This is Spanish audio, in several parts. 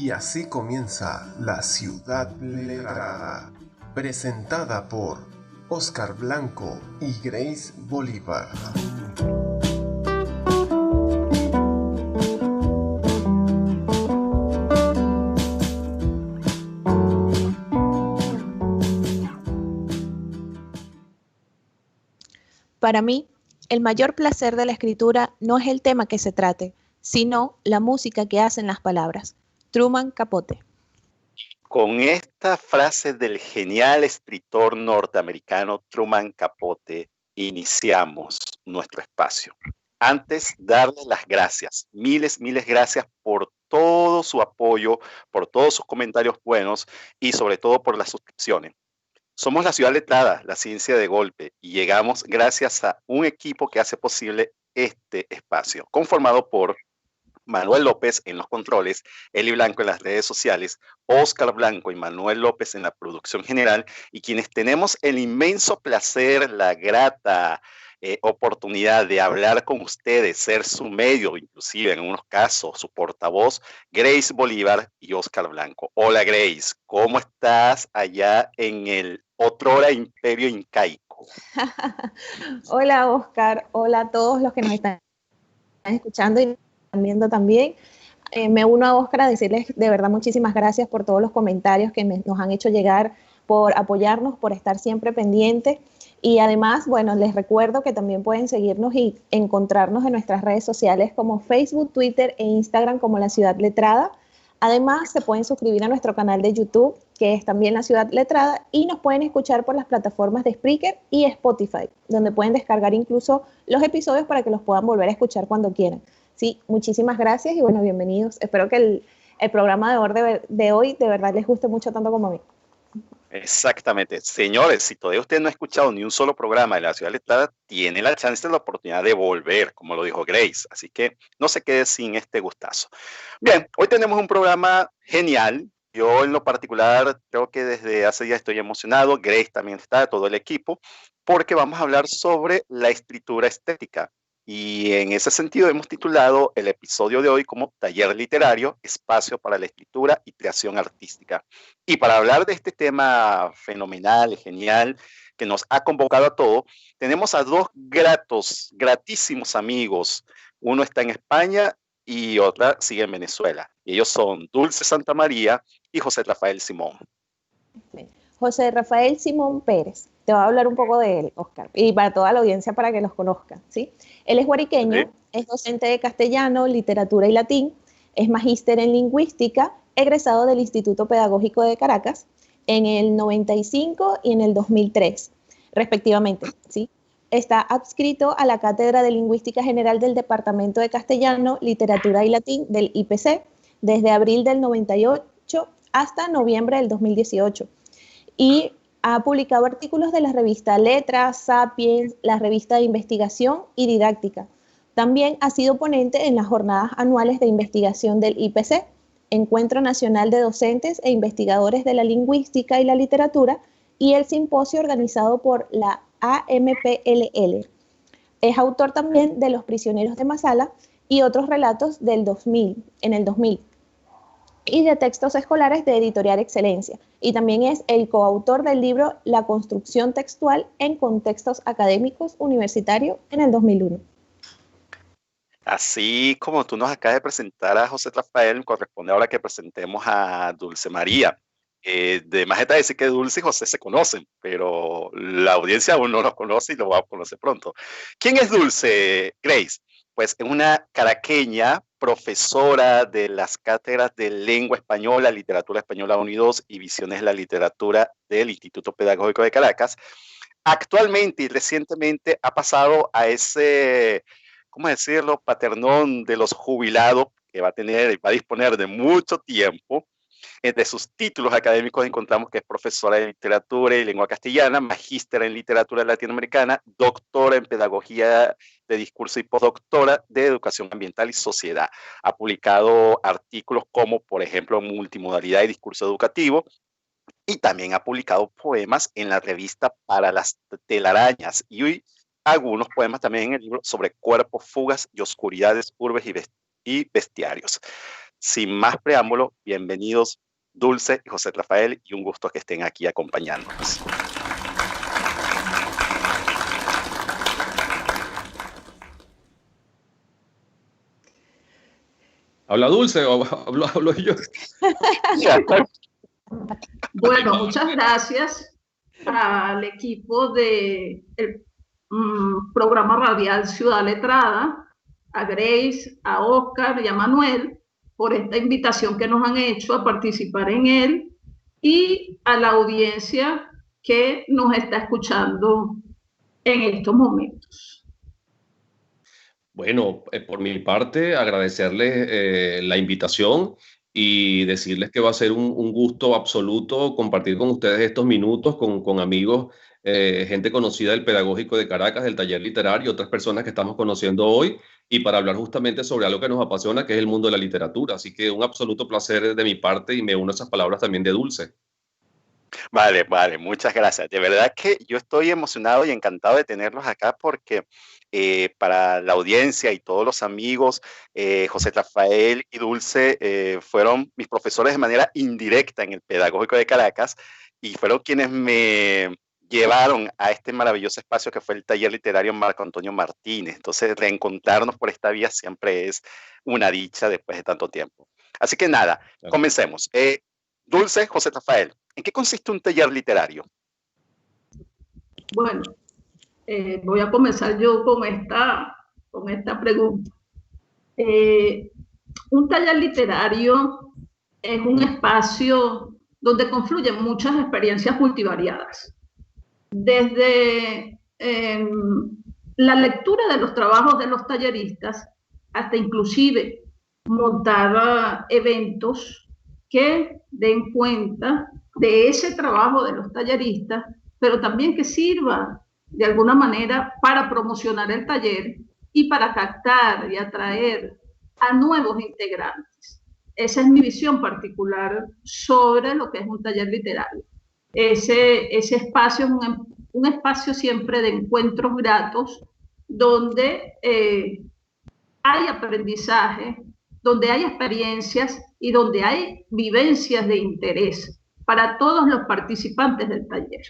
Y así comienza La Ciudad Letrada, presentada por Oscar Blanco y Grace Bolívar. Para mí, el mayor placer de la escritura no es el tema que se trate, sino la música que hacen las palabras. Truman Capote. Con esta frase del genial escritor norteamericano Truman Capote, iniciamos nuestro espacio. Antes, darle las gracias, miles gracias por todo su apoyo, por todos sus comentarios buenos y sobre todo por las suscripciones. Somos La Ciudad Letrada, la ciencia de golpe, y llegamos gracias a un equipo que hace posible este espacio, conformado por Manuel López en los controles, Eli Blanco en las redes sociales, Oscar Blanco y Manuel López en la producción general, y quienes tenemos el inmenso placer, la grata oportunidad de hablar con ustedes, ser su medio, inclusive en unos casos su portavoz, Grace Bolívar y Oscar Blanco. Hola Grace, ¿cómo estás allá en el otrora imperio incaico? Hola Oscar, hola a todos los que nos están escuchando y viendo también. Me uno a Oscar a decirles de verdad muchísimas gracias por todos los comentarios que nos han hecho llegar, por apoyarnos, por estar siempre pendientes. Y además, bueno, les recuerdo que también pueden seguirnos y encontrarnos en nuestras redes sociales como Facebook, Twitter e Instagram como La Ciudad Letrada. Además, se pueden suscribir a nuestro canal de YouTube, que es también La Ciudad Letrada, y nos pueden escuchar por las plataformas de Spreaker y Spotify, donde pueden descargar incluso los episodios para que los puedan volver a escuchar cuando quieran. Sí, muchísimas gracias y bueno, bienvenidos. Espero que el programa de hoy de verdad les guste mucho tanto como a mí. Exactamente. Señores, si todavía usted no ha escuchado ni un solo programa de La Ciudad Letrada, tiene la chance, la oportunidad de volver, como lo dijo Grace. Así que no se quede sin este gustazo. Bien, hoy tenemos un programa genial. Yo en lo particular creo que desde hace días estoy emocionado. Grace también está, todo el equipo, porque vamos a hablar sobre la escritura estética. Y en ese sentido hemos titulado el episodio de hoy como Taller Literario, Espacio para la Escritura y Creación Artística. Y para hablar de este tema fenomenal, genial, que nos ha convocado a todos, tenemos a dos gratísimos amigos. Uno está en España y otra sigue en Venezuela. Y ellos son Dulce Santamaría y José Rafael Simón. José Rafael Simón Pérez. Te voy a hablar un poco de él, Oscar, y para toda la audiencia para que los conozcan, ¿sí? Él es guariqueño, ¿sí? Es docente de castellano, literatura y latín, es magíster en lingüística, egresado del Instituto Pedagógico de Caracas en el 95 y en el 2003, respectivamente, ¿sí? Está adscrito a la Cátedra de Lingüística General del Departamento de Castellano, Literatura y Latín del IPC desde abril del 98 hasta noviembre del 2018. Y ha publicado artículos de la revista Letras, Sapiens, la revista de investigación y didáctica. También ha sido ponente en las jornadas anuales de investigación del IPC, Encuentro Nacional de Docentes e Investigadores de la Lingüística y la Literatura, y el simposio organizado por la AMPLL. Es autor también de Los Prisioneros de Masala y otros relatos en el 2000. Y de textos escolares de Editorial Excelencia. Y también es el coautor del libro La construcción textual en contextos académicos universitarios en el 2001. Así como tú nos acabas de presentar a José Rafael, corresponde ahora que presentemos a Dulce María. De más está decir que Dulce y José se conocen, pero la audiencia aún no los conoce y lo va a conocer pronto. ¿Quién es Dulce, Grace? Pues es una caraqueña, profesora de las cátedras de Lengua Española, Literatura Española 1 y 2 y Visiones de la Literatura del Instituto Pedagógico de Caracas. Actualmente y recientemente ha pasado a ese, ¿cómo decirlo?, paternón de los jubilados que va a disponer de mucho tiempo. Entre sus títulos académicos encontramos que es profesora de literatura y lengua castellana, magíster en literatura latinoamericana, doctora en pedagogía de discurso y postdoctora de educación ambiental y sociedad. Ha publicado artículos como, por ejemplo, Multimodalidad y discurso educativo, y también ha publicado poemas en la revista Para las telarañas y algunos poemas también en el libro sobre cuerpos, fugas y oscuridades, urbes y bestiarios. sin más preámbulo, bienvenidos Dulce y José Rafael, y un gusto que estén aquí acompañándonos. ¿Habla Dulce o hablo yo? Bueno, muchas gracias al equipo del programa radial Ciudad Letrada, a Grace, a Oscar y a Manuel por esta invitación que nos han hecho a participar en él, y a la audiencia que nos está escuchando en estos momentos. Bueno, por mi parte, agradecerles la invitación y decirles que va a ser un gusto absoluto compartir con ustedes estos minutos con amigos, gente conocida del Pedagógico de Caracas, del taller literario, otras personas que estamos conociendo hoy, y para hablar justamente sobre algo que nos apasiona, que es el mundo de la literatura. Así que un absoluto placer de mi parte, y me uno a esas palabras también de Dulce. Vale, muchas gracias. De verdad que yo estoy emocionado y encantado de tenerlos acá porque para la audiencia y todos los amigos, José Rafael y Dulce fueron mis profesores de manera indirecta en el Pedagógico de Caracas, y fueron quienes me llevaron a este maravilloso espacio que fue el taller literario Marco Antonio Martínez. Entonces, reencontrarnos por esta vía siempre es una dicha después de tanto tiempo. Así que nada, comencemos. Dulce, José Rafael, ¿en qué consiste un taller literario? Bueno, voy a comenzar yo con esta pregunta. Un taller literario es un espacio donde confluyen muchas experiencias multivariadas. Desde la lectura de los trabajos de los talleristas hasta inclusive montar eventos que den cuenta de ese trabajo de los talleristas, pero también que sirva de alguna manera para promocionar el taller y para captar y atraer a nuevos integrantes. Esa es mi visión particular sobre lo que es un taller literario. Ese espacio es un espacio siempre de encuentros gratos, donde hay aprendizaje, donde hay experiencias y donde hay vivencias de interés para todos los participantes del taller.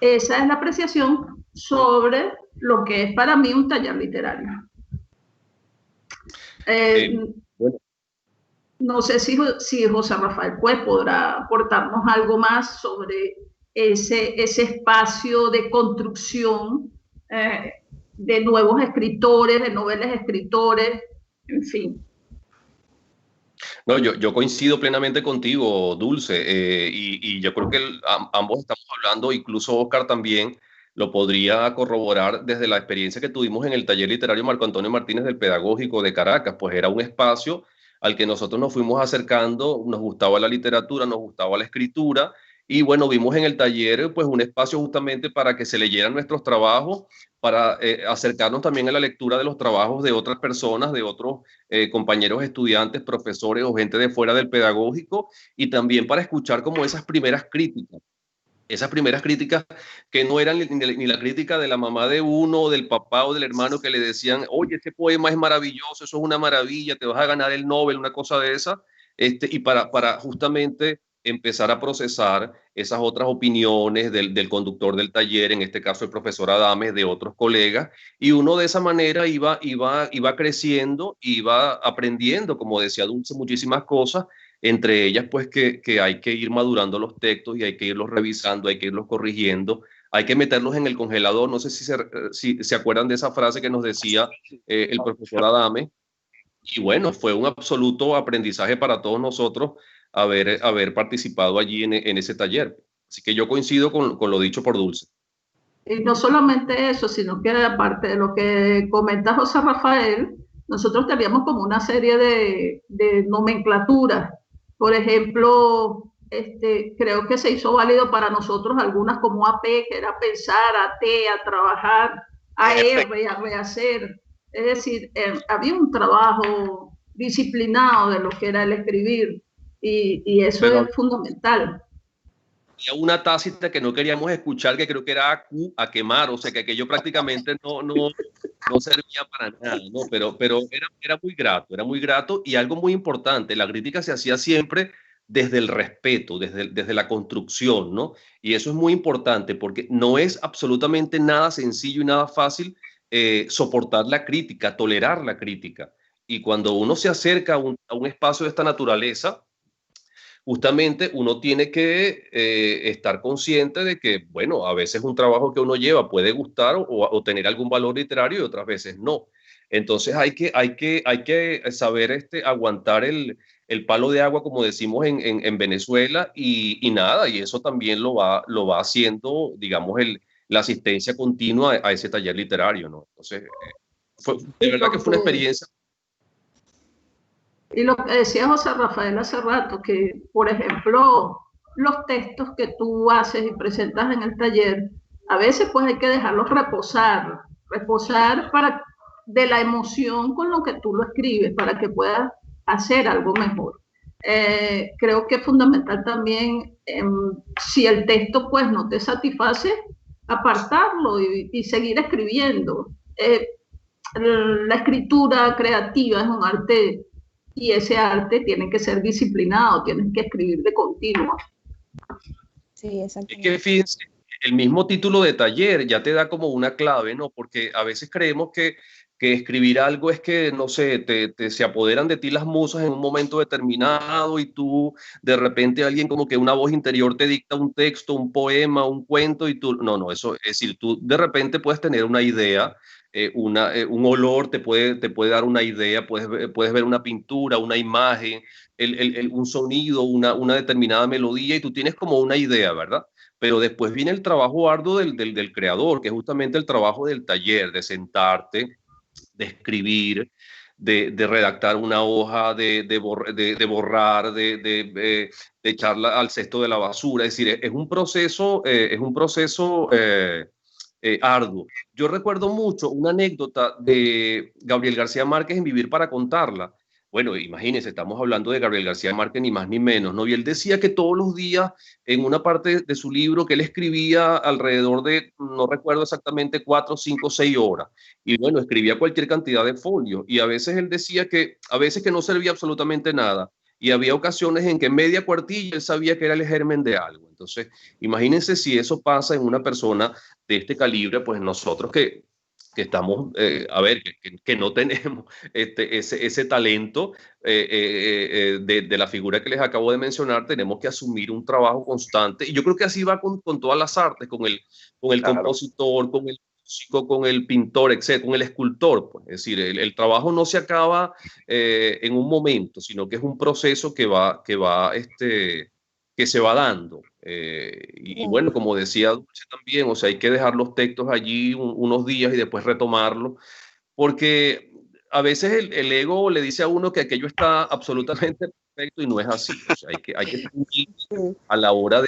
Esa es la apreciación sobre lo que es para mí un taller literario. Bueno. No sé si José Rafael podrá aportarnos algo más sobre ese espacio de construcción de nuevos escritores, de noveles escritores, en fin. No, yo coincido plenamente contigo, Dulce, y yo creo que ambos estamos hablando, incluso Oscar también lo podría corroborar desde la experiencia que tuvimos en el taller literario Marco Antonio Martínez del Pedagógico de Caracas. Pues era un espacio al que nosotros nos fuimos acercando, nos gustaba la literatura, nos gustaba la escritura, y bueno, vimos en el taller pues un espacio justamente para que se leyeran nuestros trabajos, para acercarnos también a la lectura de los trabajos de otras personas, de otros compañeros estudiantes, profesores o gente de fuera del pedagógico, y también para escuchar como esas primeras críticas que no eran ni la crítica de la mamá de uno, del papá o del hermano, que le decían, oye, este poema es maravilloso, eso es una maravilla, te vas a ganar el Nobel, una cosa de esa, y para justamente empezar a procesar esas otras opiniones del conductor del taller, en este caso el profesor Adames, de otros colegas, y uno de esa manera iba creciendo, iba aprendiendo, como decía Dulce, muchísimas cosas, entre ellas pues que hay que ir madurando los textos y hay que irlos revisando, hay que irlos corrigiendo, hay que meterlos en el congelador. No sé si se acuerdan de esa frase que nos decía el profesor Adames, y bueno, fue un absoluto aprendizaje para todos nosotros haber participado allí en ese taller. Así que yo coincido con lo dicho por Dulce. Y no solamente eso, sino que aparte de lo que comenta José Rafael, nosotros teníamos como una serie de nomenclaturas. Por ejemplo, creo que se hizo válido para nosotros algunas como AP, que era pensar, AT, a trabajar, AR, a rehacer. Es decir, había un trabajo disciplinado de lo que era el escribir, y eso es fundamental. había una tácita que no queríamos escuchar, que creo que era a quemar, o sea, que aquello prácticamente no servía para nada, ¿no? Pero era muy grato y algo muy importante, la crítica se hacía siempre desde el respeto, desde la construcción, ¿no? Y eso es muy importante porque no es absolutamente nada sencillo y nada fácil soportar la crítica, tolerar la crítica. Y cuando uno se acerca a un espacio de esta naturaleza, justamente uno tiene que estar consciente de que, bueno, a veces un trabajo que uno lleva puede gustar o tener algún valor literario y otras veces no. Entonces hay que saber aguantar el palo de agua, como decimos en Venezuela, y nada, y eso también lo va haciendo, digamos, la asistencia continua a ese taller literario, ¿no? Entonces, de verdad que fue una experiencia. Y lo que decía José Rafael hace rato, que por ejemplo, los textos que tú haces y presentas en el taller, a veces pues hay que dejarlos reposar para de la emoción con lo que tú lo escribes, para que puedas hacer algo mejor. Creo que es fundamental también, si el texto pues no te satisface, apartarlo y seguir escribiendo. La escritura creativa es un arte y ese arte tiene que ser disciplinado, tienes que escribir de continuo. Sí, exacto. Es que fíjense, el mismo título de taller ya te da como una clave, ¿no? Porque a veces creemos que escribir algo es que, no sé, se apoderan de ti las musas en un momento determinado y tú, de repente alguien como que una voz interior te dicta un texto, un poema, un cuento y tú, no, eso es decir, tú de repente puedes tener una idea, un olor te puede dar una idea, puedes ver una pintura, una imagen, un sonido, una determinada melodía y tú tienes como una idea, ¿verdad? Pero después viene el trabajo arduo del creador, que es justamente el trabajo del taller, de sentarte, de escribir, de redactar una hoja, de borrar, de echarla al cesto de la basura. Es decir, es un proceso arduo. Yo recuerdo mucho una anécdota de Gabriel García Márquez en Vivir para contarla. Bueno, imagínense, estamos hablando de Gabriel García Márquez, ni más ni menos, ¿no? Y él decía que todos los días, en una parte de su libro, que él escribía alrededor de, no recuerdo exactamente, 4, 5, 6 horas. Y bueno, escribía cualquier cantidad de folios. Y a veces él decía a veces que no servía absolutamente nada. Y había ocasiones en que media cuartilla él sabía que era el germen de algo. Entonces, imagínense si eso pasa en una persona de este calibre, pues nosotros que estamos, a ver, que no tenemos ese talento de la figura que les acabo de mencionar, tenemos que asumir un trabajo constante. Y yo creo que así va con todas las artes, con el claro, compositor, con el músico, con el pintor, etc., con el escultor. Pues. Es decir, el trabajo no se acaba en un momento, sino que es un proceso que se va dando. Y bueno, como decía Dulce también, o sea, hay que dejar los textos allí unos días y después retomarlo, porque a veces el ego le dice a uno que aquello está absolutamente perfecto y no es así. O sea, hay que ser a la hora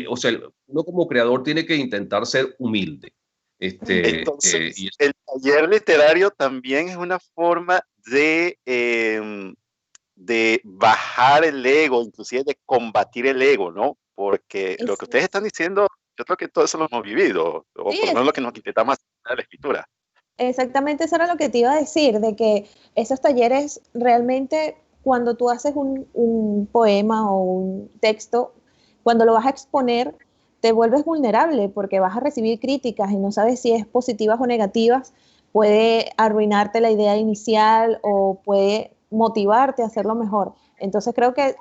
o sea, uno como creador tiene que intentar ser humilde. Entonces, el taller literario también es una forma de bajar el ego, inclusive de combatir el ego, ¿no? Porque lo que ustedes están diciendo, yo creo que todo eso lo hemos vivido, o por lo menos lo que nos intentamos hacer en la escritura. Exactamente, eso era lo que te iba a decir, de que esos talleres realmente, cuando tú haces un poema o un texto, cuando lo vas a exponer, te vuelves vulnerable porque vas a recibir críticas y no sabes si es positivas o negativas, puede arruinarte la idea inicial o puede motivarte a hacerlo mejor. Entonces creo que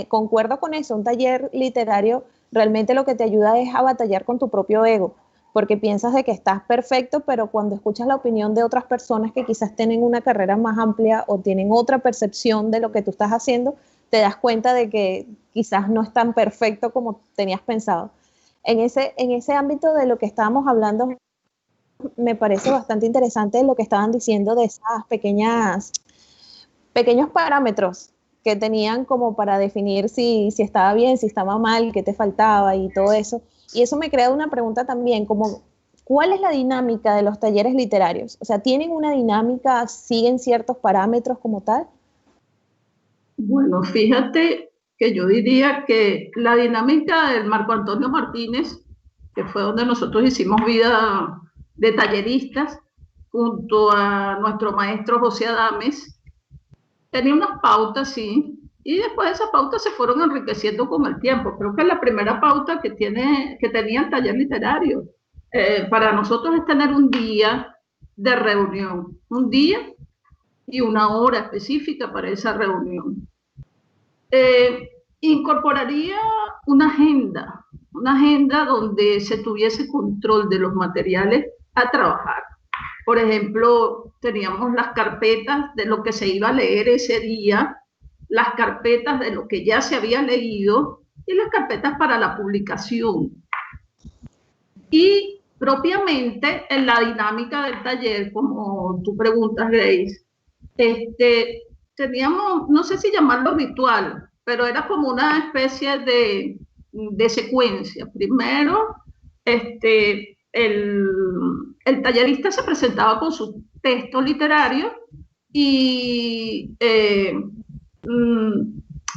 concuerdo con eso, un taller literario realmente lo que te ayuda es a batallar con tu propio ego, porque piensas de que estás perfecto, pero cuando escuchas la opinión de otras personas que quizás tienen una carrera más amplia o tienen otra percepción de lo que tú estás haciendo, te das cuenta de que quizás no es tan perfecto como tenías pensado. En ese ámbito de lo que estábamos hablando, me parece bastante interesante lo que estaban diciendo de esas pequeños parámetros que tenían como para definir si estaba bien, si estaba mal, qué te faltaba y todo eso. Y eso me crea una pregunta también, como ¿cuál es la dinámica de los talleres literarios? O sea, ¿tienen una dinámica, siguen ciertos parámetros como tal? Bueno, fíjate que yo diría que la dinámica del Marco Antonio Martínez, que fue donde nosotros hicimos vida de talleristas, junto a nuestro maestro José Adames, tenía unas pautas, sí, y después esas pautas se fueron enriqueciendo con el tiempo. Creo que la primera pauta que tenía el taller literario para nosotros es tener un día de reunión, un día y una hora específica para esa reunión. Incorporaría una agenda donde se tuviese control de los materiales a trabajar. Por ejemplo, teníamos las carpetas de lo que se iba a leer ese día, las carpetas de lo que ya se había leído y las carpetas para la publicación. Y propiamente en la dinámica del taller, como tú preguntas, Grace, teníamos, no sé si llamarlo ritual, pero era como una especie de secuencia. Primero, el tallerista se presentaba con su texto literario y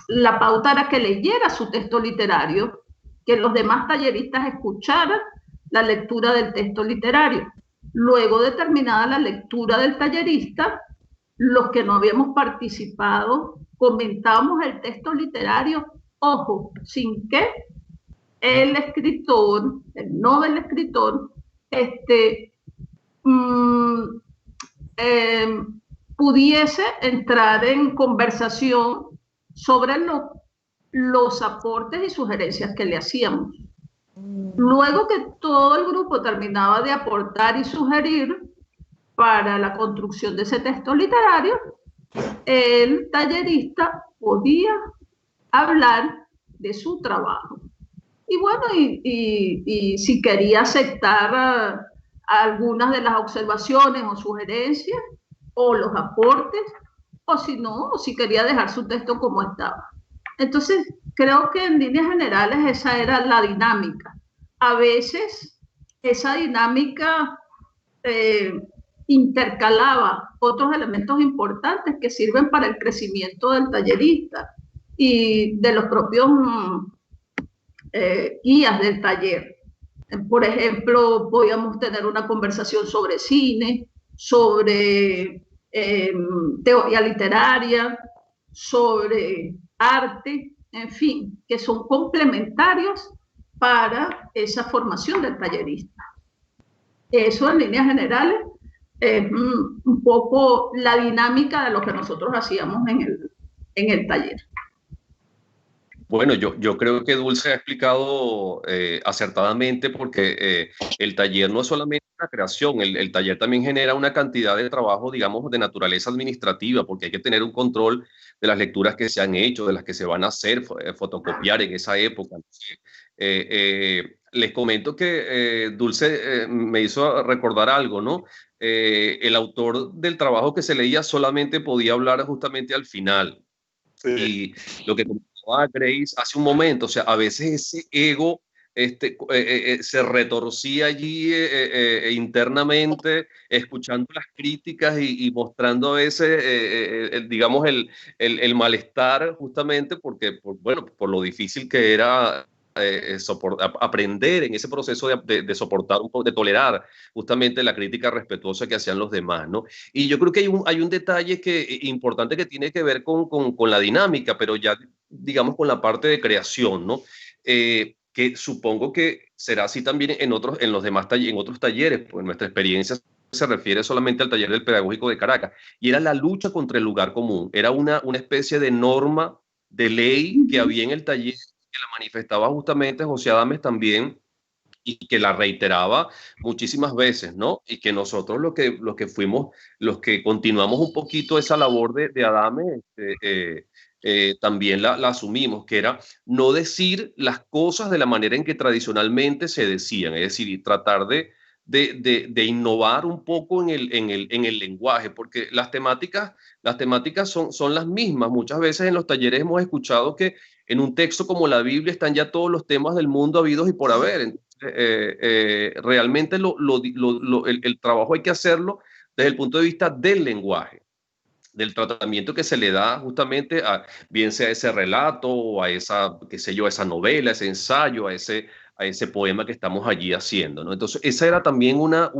la pauta era que leyera su texto literario, que los demás talleristas escucharan la lectura del texto literario. Luego de terminada la lectura del tallerista, los que no habíamos participado comentábamos el texto literario, ojo, sin que el escritor, el novel escritor, pudiese entrar en conversación sobre los aportes y sugerencias que le hacíamos. Luego que todo el grupo terminaba de aportar y sugerir para la construcción de ese texto literario, el tallerista podía hablar de su trabajo. Y bueno, y si quería aceptar algunas de las observaciones o sugerencias o los aportes, o si no, o si quería dejar su texto como estaba. Entonces, creo que en líneas generales esa era la dinámica. A veces esa dinámica intercalaba otros elementos importantes que sirven para el crecimiento del tallerista y de los propios guías del taller. Por ejemplo, podíamos tener una conversación sobre cine, sobre teoría literaria, sobre arte, en fin, que son complementarios para esa formación del tallerista. Eso en líneas generales es un poco la dinámica de lo que nosotros hacíamos en el taller. Bueno, yo creo que Dulce ha explicado acertadamente, porque el taller no es solamente una creación, el taller también genera una cantidad de trabajo, digamos, de naturaleza administrativa, porque hay que tener un control de las lecturas que se han hecho, de las que se van a hacer, fotocopiar en esa época. Les comento que Dulce me hizo recordar algo, ¿no? El autor del trabajo que se leía solamente podía hablar justamente al final. Sí. Y lo que comentaba Grace hace un momento, o sea, a veces ese ego se retorcía allí internamente, escuchando las críticas y mostrando a veces, digamos, el malestar, justamente porque, bueno, por lo difícil que era aprender en ese proceso de soportar un poco, de tolerar justamente la crítica respetuosa que hacían los demás, ¿no? Y yo creo que hay un detalle importante que tiene que ver con la dinámica, pero ya, digamos, con la parte de creación, ¿no? Que supongo que será así también en otros talleres, pues nuestra experiencia se refiere solamente al taller del Pedagógico de Caracas, y era la lucha contra el lugar común, era una especie de norma, de ley que había en el taller, que la manifestaba justamente José Adames también, y que la reiteraba muchísimas veces, ¿no? Y que nosotros los que continuamos un poquito esa labor de Adames, también la asumimos, que era no decir las cosas de la manera en que tradicionalmente se decían, es decir, tratar de innovar un poco en el lenguaje, porque las temáticas son las mismas. Muchas veces en los talleres hemos escuchado que en un texto como la Biblia están ya todos los temas del mundo habidos y por haber. Entonces, realmente el trabajo hay que hacerlo desde el punto de vista del lenguaje. del tratamiento que se le da justamente a, bien sea ese relato o a esa, qué sé yo, a esa novela, ese ensayo, a ese poema que estamos allí haciendo, ¿no? Entonces, esa era también una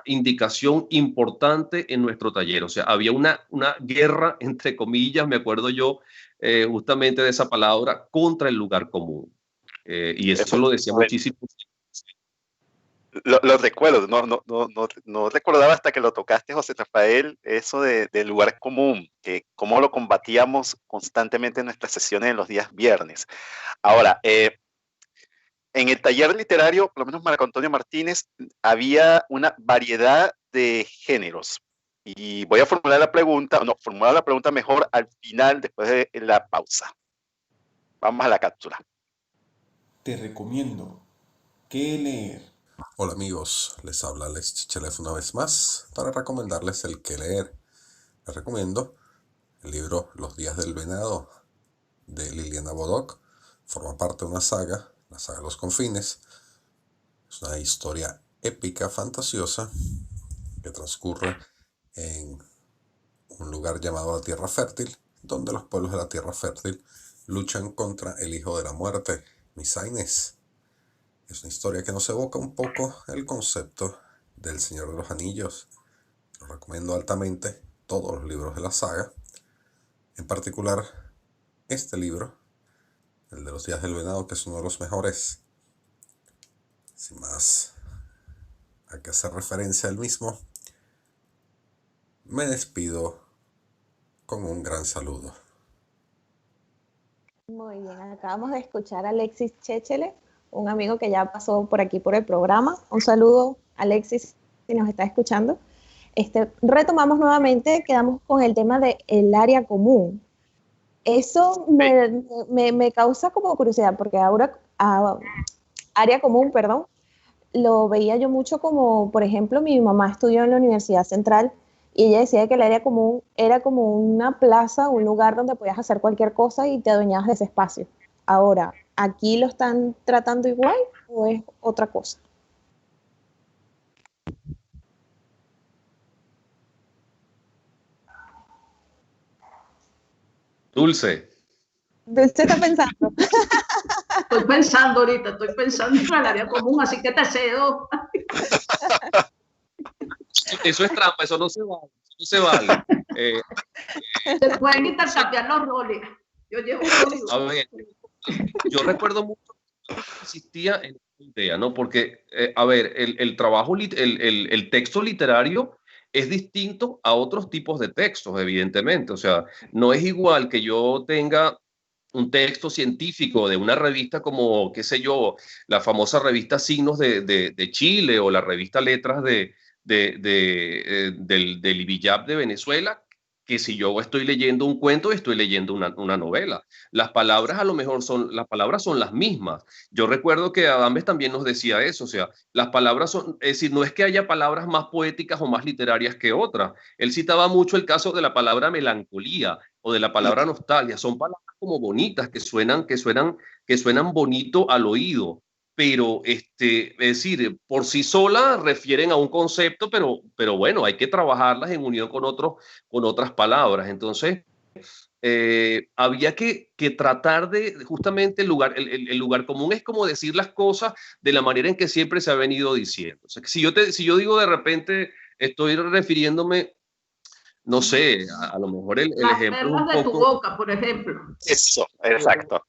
indicación importante en nuestro taller. O sea, había una guerra, entre comillas, me acuerdo yo justamente de esa palabra, contra el lugar común. Y eso lo decía muchísimo. Lo recuerdo, no recordaba hasta que lo tocaste, José Rafael, eso del lugar común, que cómo lo combatíamos constantemente en nuestras sesiones en los días viernes. Ahora, en el taller literario, por lo menos Marco Antonio Martínez, había una variedad de géneros. Y voy a formular la pregunta mejor al final, después de la pausa. Vamos a la cápsula. Te recomiendo qué leer. Hola amigos, les habla Alex Chichelef una vez más para recomendarles el que leer. Les recomiendo el libro Los días del venado de Liliana Bodoc. Forma parte de una saga, la saga Los Confines. Es una historia épica, fantasiosa, que transcurre en un lugar llamado la Tierra Fértil, donde los pueblos de la Tierra Fértil luchan contra el Hijo de la Muerte, Misaines. Es una historia que nos evoca un poco el concepto del Señor de los Anillos. Lo recomiendo altamente, todos los libros de la saga. En particular, este libro, el de los días del venado, que es uno de los mejores. Sin más a que hacer referencia al mismo, me despido con un gran saludo. Muy bien, acabamos de escuchar a Alexis Chechele, un amigo que ya pasó por aquí por el programa. Un saludo, Alexis, si nos está escuchando. Retomamos nuevamente, quedamos con el tema del área común. Eso me causa como curiosidad, porque ahora, área común, perdón, lo veía yo mucho como, por ejemplo, mi mamá estudió en la Universidad Central y ella decía que el área común era como una plaza, un lugar donde podías hacer cualquier cosa y te adueñabas de ese espacio. Ahora, ¿aquí lo están tratando igual o es otra cosa? Dulce. Dulce está pensando. Estoy pensando en el área común, así que te cedo. Eso es trampa, eso no se vale. Eso no se vale. Se pueden intercambiar los roles. Yo llevo un A ver, yo recuerdo mucho que existía en esta idea, ¿no? Porque, a ver, el trabajo, el texto literario es distinto a otros tipos de textos, evidentemente. O sea, no es igual que yo tenga un texto científico de una revista como, qué sé yo, la famosa revista Signos de Chile o la revista Letras del IBIJAP de Venezuela, que si yo estoy leyendo un cuento, estoy leyendo una novela. Las palabras las palabras son las mismas. Yo recuerdo que Adames también nos decía eso, o sea, las palabras son, es decir, no es que haya palabras más poéticas o más literarias que otras. Él citaba mucho el caso de la palabra melancolía o de la palabra nostalgia. Son palabras como bonitas, que suenan bonito al oído, pero es decir, por sí solas refieren a un concepto, pero bueno, hay que trabajarlas en unión con otras palabras. Entonces, había que tratar de justamente el lugar común es como decir las cosas de la manera en que siempre se ha venido diciendo. O sea, que si yo digo de repente, estoy refiriéndome, no sé, a lo mejor el ejemplo es un perlas de tu poco... boca, por ejemplo. Eso, exacto.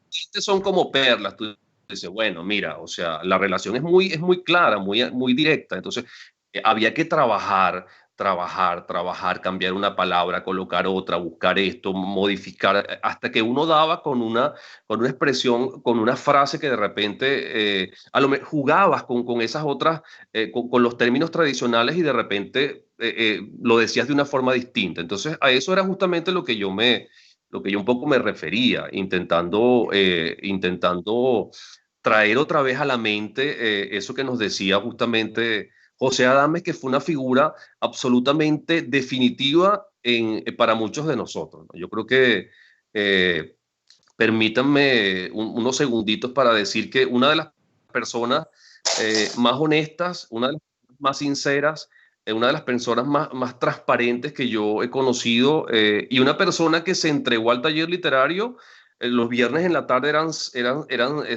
Son como perlas. Tú dices, bueno, mira, o sea, la relación es muy clara, muy directa. Entonces, había que trabajar, cambiar una palabra, colocar otra, buscar esto, modificar, hasta que uno daba con una expresión, con una frase que de repente, a lo mejor jugabas con esas otras, con los términos tradicionales y de repente lo decías de una forma distinta. Entonces, a eso era justamente lo que yo un poco me refería, intentando traer otra vez a la mente eso que nos decía justamente José Adames, que fue una figura absolutamente definitiva para muchos de nosotros, ¿no? Yo creo que, permítanme unos segunditos para decir que una de las personas más honestas, una de las más sinceras una de las personas más transparentes que yo he conocido, y una persona que se entregó al taller literario. Los viernes en la tarde eran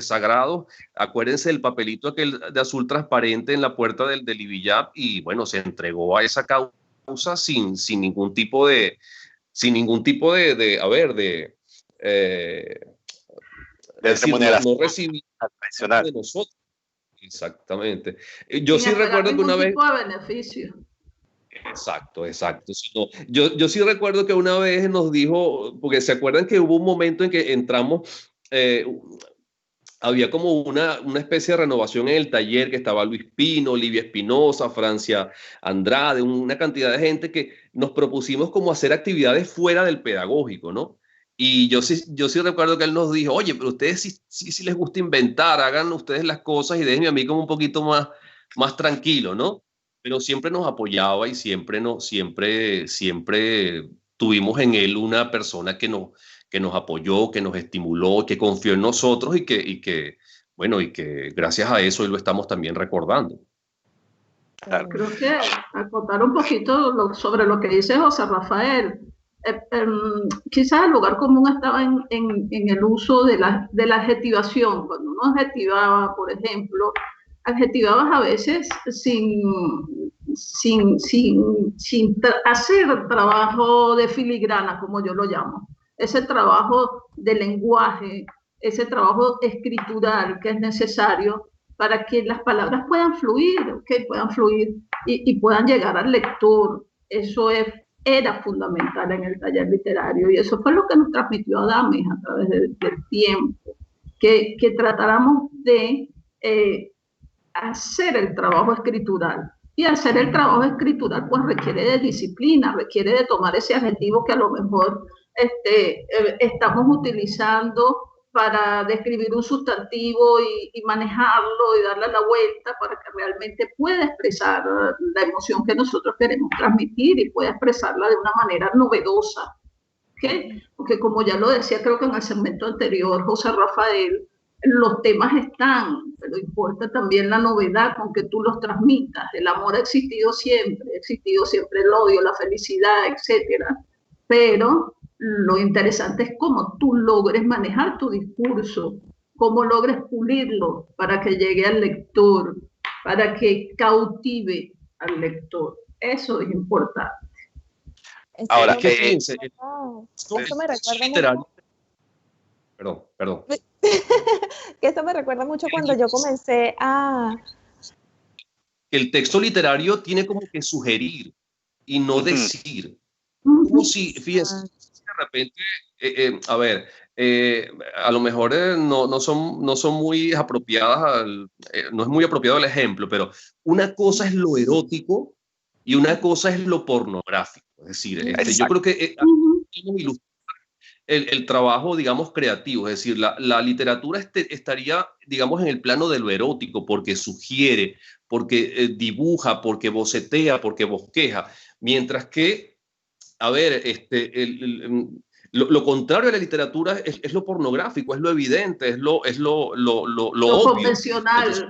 sagrados. Acuérdense del papelito aquel de azul transparente en la puerta del IBIYAP, y bueno, se entregó a esa causa sin ningún tipo a ver, eh, De decir, no remuneración recibí tradicional. de nosotros. Exactamente. Yo Sin sí esperar recuerdo que ningún una vez. tipo de beneficio. Exacto, exacto. Sí, no, yo sí recuerdo que una vez nos dijo, porque se acuerdan que hubo un momento en que entramos, había como una especie de renovación en el taller, que estaba Luis Pino, Olivia Espinosa, Francia Andrade, una cantidad de gente que nos propusimos como hacer actividades fuera del pedagógico, ¿no? Y yo sí recuerdo que él nos dijo, oye, pero ustedes sí les gusta inventar, hagan ustedes las cosas y déjenme a mí como un poquito más tranquilo, ¿no? Pero siempre nos apoyaba, y siempre tuvimos en él una persona que nos apoyó, que nos estimuló, que confió en nosotros, bueno, y que gracias a eso hoy lo estamos también recordando. Claro. Creo que acotar un poquito sobre lo que dice José Rafael. Quizás el lugar común estaba en el uso de la adjetivación. Cuando uno adjetivaba, por ejemplo, adjetivabas a veces sin hacer trabajo de filigrana, como yo lo llamo. Ese trabajo de lenguaje, ese trabajo escritural que es necesario para que las palabras puedan fluir, ¿okay? Puedan fluir y puedan llegar al lector. Eso era fundamental en el taller literario, y eso fue lo que nos transmitió Adames a través del tiempo, que tratáramos de hacer el trabajo escritural. Y hacer el trabajo escritural pues requiere de disciplina, requiere de tomar ese adjetivo que a lo mejor estamos utilizando para describir un sustantivo y manejarlo y darle la vuelta para que realmente pueda expresar la emoción que nosotros queremos transmitir y pueda expresarla de una manera novedosa. ¿Okay? Porque como ya lo decía, creo que en el segmento anterior, José Rafael, los temas están, pero importa también la novedad con que tú los transmitas. El amor ha existido siempre el odio, la felicidad, etcétera. Pero lo interesante es cómo tú logres manejar tu discurso, cómo logres pulirlo para que llegue al lector, para que cautive al lector. Eso es importante. Ahora, Fíjense, eso me recuerda mucho. Perdón. Que esto me recuerda mucho cuando yo comencé a... El texto literario tiene como que sugerir y no decir. Como si, fíjense, de repente, a ver, a lo mejor no son muy apropiadas, no es muy apropiado el ejemplo, pero una cosa es lo erótico y una cosa es lo pornográfico. Es decir, yo creo que el trabajo, digamos, creativo, es decir, la literatura estaría, digamos, en el plano de lo erótico, porque sugiere, porque dibuja, porque bocetea, porque bosqueja, mientras que, a ver, lo contrario de la literatura es lo pornográfico, es lo evidente, es lo obvio. Convencional. Entonces,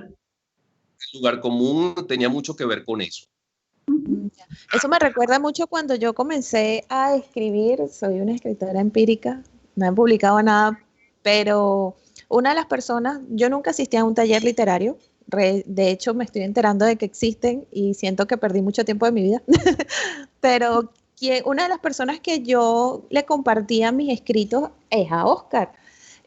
el lugar común tenía mucho que ver con eso. Eso me recuerda mucho cuando yo comencé a escribir. Soy una escritora empírica, no he publicado nada, pero una de las personas, yo nunca asistí a un taller literario, de hecho me estoy enterando de que existen y siento que perdí mucho tiempo de mi vida, pero una de las personas que yo le compartía mis escritos es a Oscar,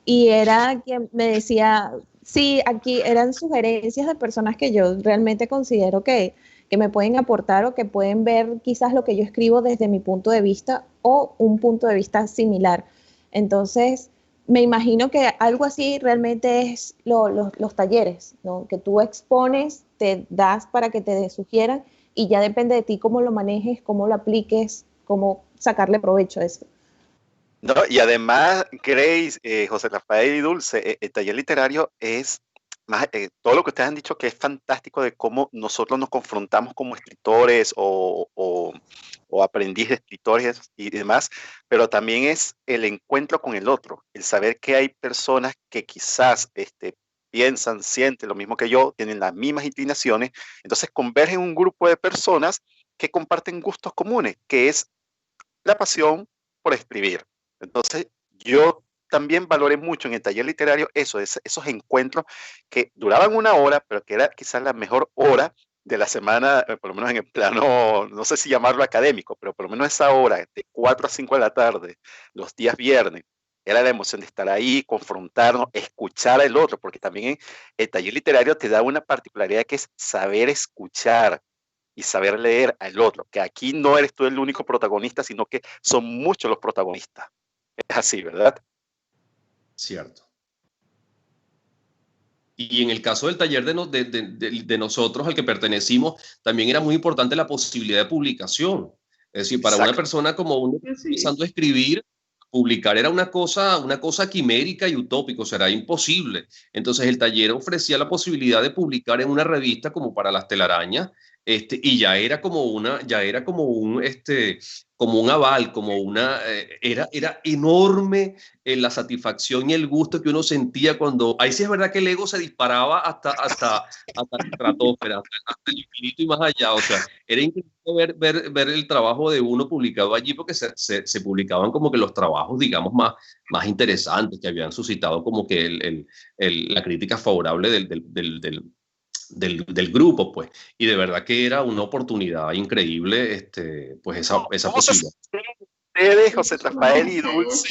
y era quien me decía, sí, aquí eran sugerencias de personas que yo realmente considero que me pueden aportar o que pueden ver quizás lo que yo escribo desde mi punto de vista o un punto de vista similar. Entonces, me imagino que algo así realmente es los talleres, ¿no? Que tú expones, te das para que te sugieran y ya depende de ti cómo lo manejes, cómo lo apliques, cómo sacarle provecho a eso. No, y además, Grace, José Rafael y Dulce, el taller literario es más, todo lo que ustedes han dicho, que es fantástico de cómo nosotros nos confrontamos como escritores o aprendiz de escritores y demás, pero también es el encuentro con el otro, el saber que hay personas que quizás piensan, sienten lo mismo que yo, tienen las mismas inclinaciones, entonces convergen un grupo de personas que comparten gustos comunes, que es la pasión por escribir. Entonces, yo también valoré mucho en el taller literario esos encuentros que duraban una hora, pero que era quizás la mejor hora de la semana, por lo menos en el plano, no sé si llamarlo académico, pero por lo menos esa hora de 4 a 5 de la tarde, los días viernes, era la emoción de estar ahí, confrontarnos, escuchar al otro, porque también el taller literario te da una particularidad que es saber escuchar y saber leer al otro, que aquí no eres tú el único protagonista, sino que son muchos los protagonistas. Es así, ¿verdad? Cierto. Y en el caso del taller de nosotros, al que pertenecimos, también era muy importante la posibilidad de publicación. Es decir, para una persona como uno empezando a escribir, publicar era una cosa quimérica y utópica, o sea, era imposible. Entonces el taller ofrecía la posibilidad de publicar en una revista como para Las Telarañas, y ya era como un aval, era enorme la satisfacción y el gusto que uno sentía cuando, ahí sí es verdad que el ego se disparaba hasta la estratosfera, hasta el infinito y más allá, o sea, era increíble ver el trabajo de uno publicado allí, porque se publicaban como que los trabajos, digamos, más interesantes, que habían suscitado como que la crítica favorable del grupo, pues, y de verdad que era una oportunidad increíble, pues esa posibilidad. Ustedes, José Rafael y Dulce.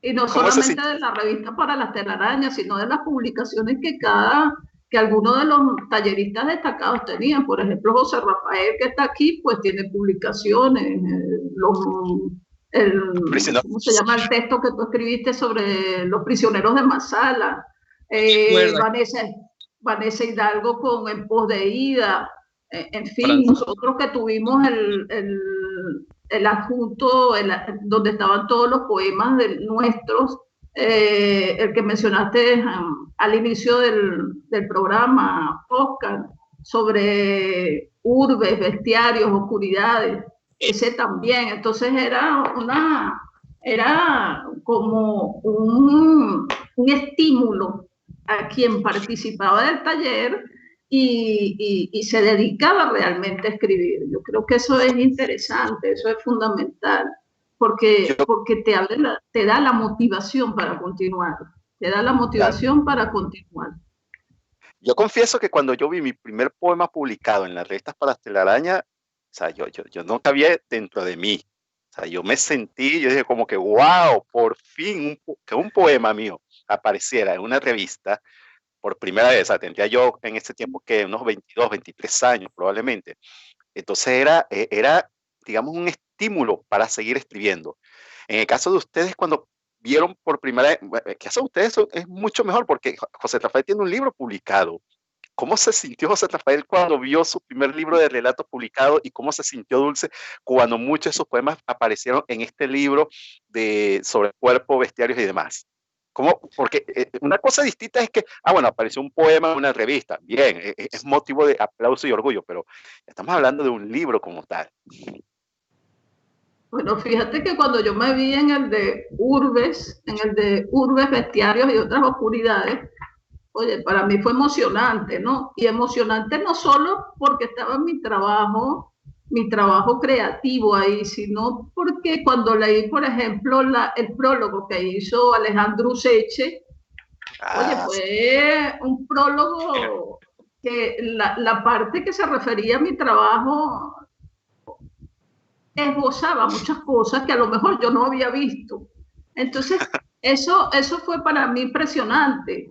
Y no solamente de la revista para Las Telarañas, sino de las publicaciones que algunos de los talleristas destacados tenían. Por ejemplo, José Rafael, que está aquí, pues tiene publicaciones. ¿Cómo se llama el texto que tú escribiste sobre los prisioneros de Masala? Vanessa Hidalgo con En pos de Ida. En fin, nosotros que tuvimos el adjunto donde estaban todos los poemas nuestros, el que mencionaste al inicio del programa, Oscar, sobre urbes, bestiarios, oscuridades, ese también. Entonces era como un estímulo a quien participaba del taller y se dedicaba realmente a escribir. Yo creo que eso es interesante, eso es fundamental, porque te da la motivación para continuar, para continuar. Yo confieso que cuando yo vi mi primer poema publicado en las revistas para Las Telarañas, o sea, yo no cabía dentro de mí. O sea, yo me sentí, yo dije como que, wow, por fin que un poema mío apareciera en una revista por primera vez. O sea, tendría yo en ese tiempo que unos 22, 23 años probablemente. Entonces era, digamos, un estímulo para seguir escribiendo. En el caso de ustedes, cuando vieron por primera vez, el caso de ustedes es mucho mejor, porque José Rafael tiene un libro publicado. ¿Cómo se sintió José Rafael cuando vio su primer libro de relatos publicado, y cómo se sintió Dulce cuando muchos de sus poemas aparecieron en este libro sobre cuerpos, bestiarios y demás? Porque una cosa distinta es que, bueno, apareció un poema en una revista, bien, es motivo de aplauso y orgullo, pero estamos hablando de un libro como tal. Bueno, fíjate que cuando yo me vi en el de urbes, bestiarios y otras oscuridades, oye, para mí fue emocionante, ¿no? Y emocionante no solo porque estaba mi trabajo creativo ahí, sino porque cuando leí, por ejemplo, el prólogo que hizo Alejandro Useche, oye, fue un prólogo que la parte que se refería a mi trabajo esbozaba muchas cosas que a lo mejor yo no había visto. Entonces, eso fue para mí impresionante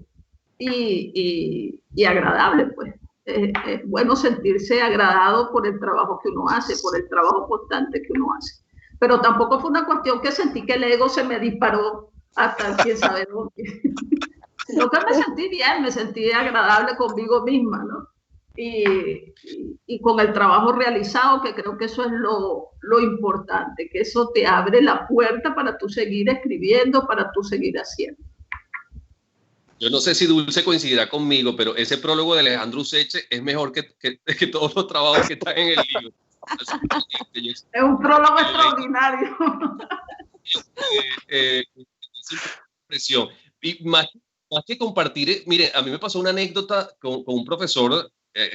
y agradable, pues. Es bueno sentirse agradado por el trabajo que uno hace, por el trabajo constante que uno hace. Pero tampoco fue una cuestión que sentí que el ego se me disparó hasta quién sabe dónde. Sino que me sentí bien, me sentí agradable conmigo misma, ¿no? Y con el trabajo realizado, que creo que eso es lo importante, que eso te abre la puerta para tú seguir escribiendo, para tú seguir haciendo. Yo no sé si Dulce coincidirá conmigo, pero ese prólogo de Alejandro Useche es mejor que todos los trabajos que están en el libro. Es un prólogo extraordinario. Impresión. Y más que compartir, mire, a mí me pasó una anécdota con un profesor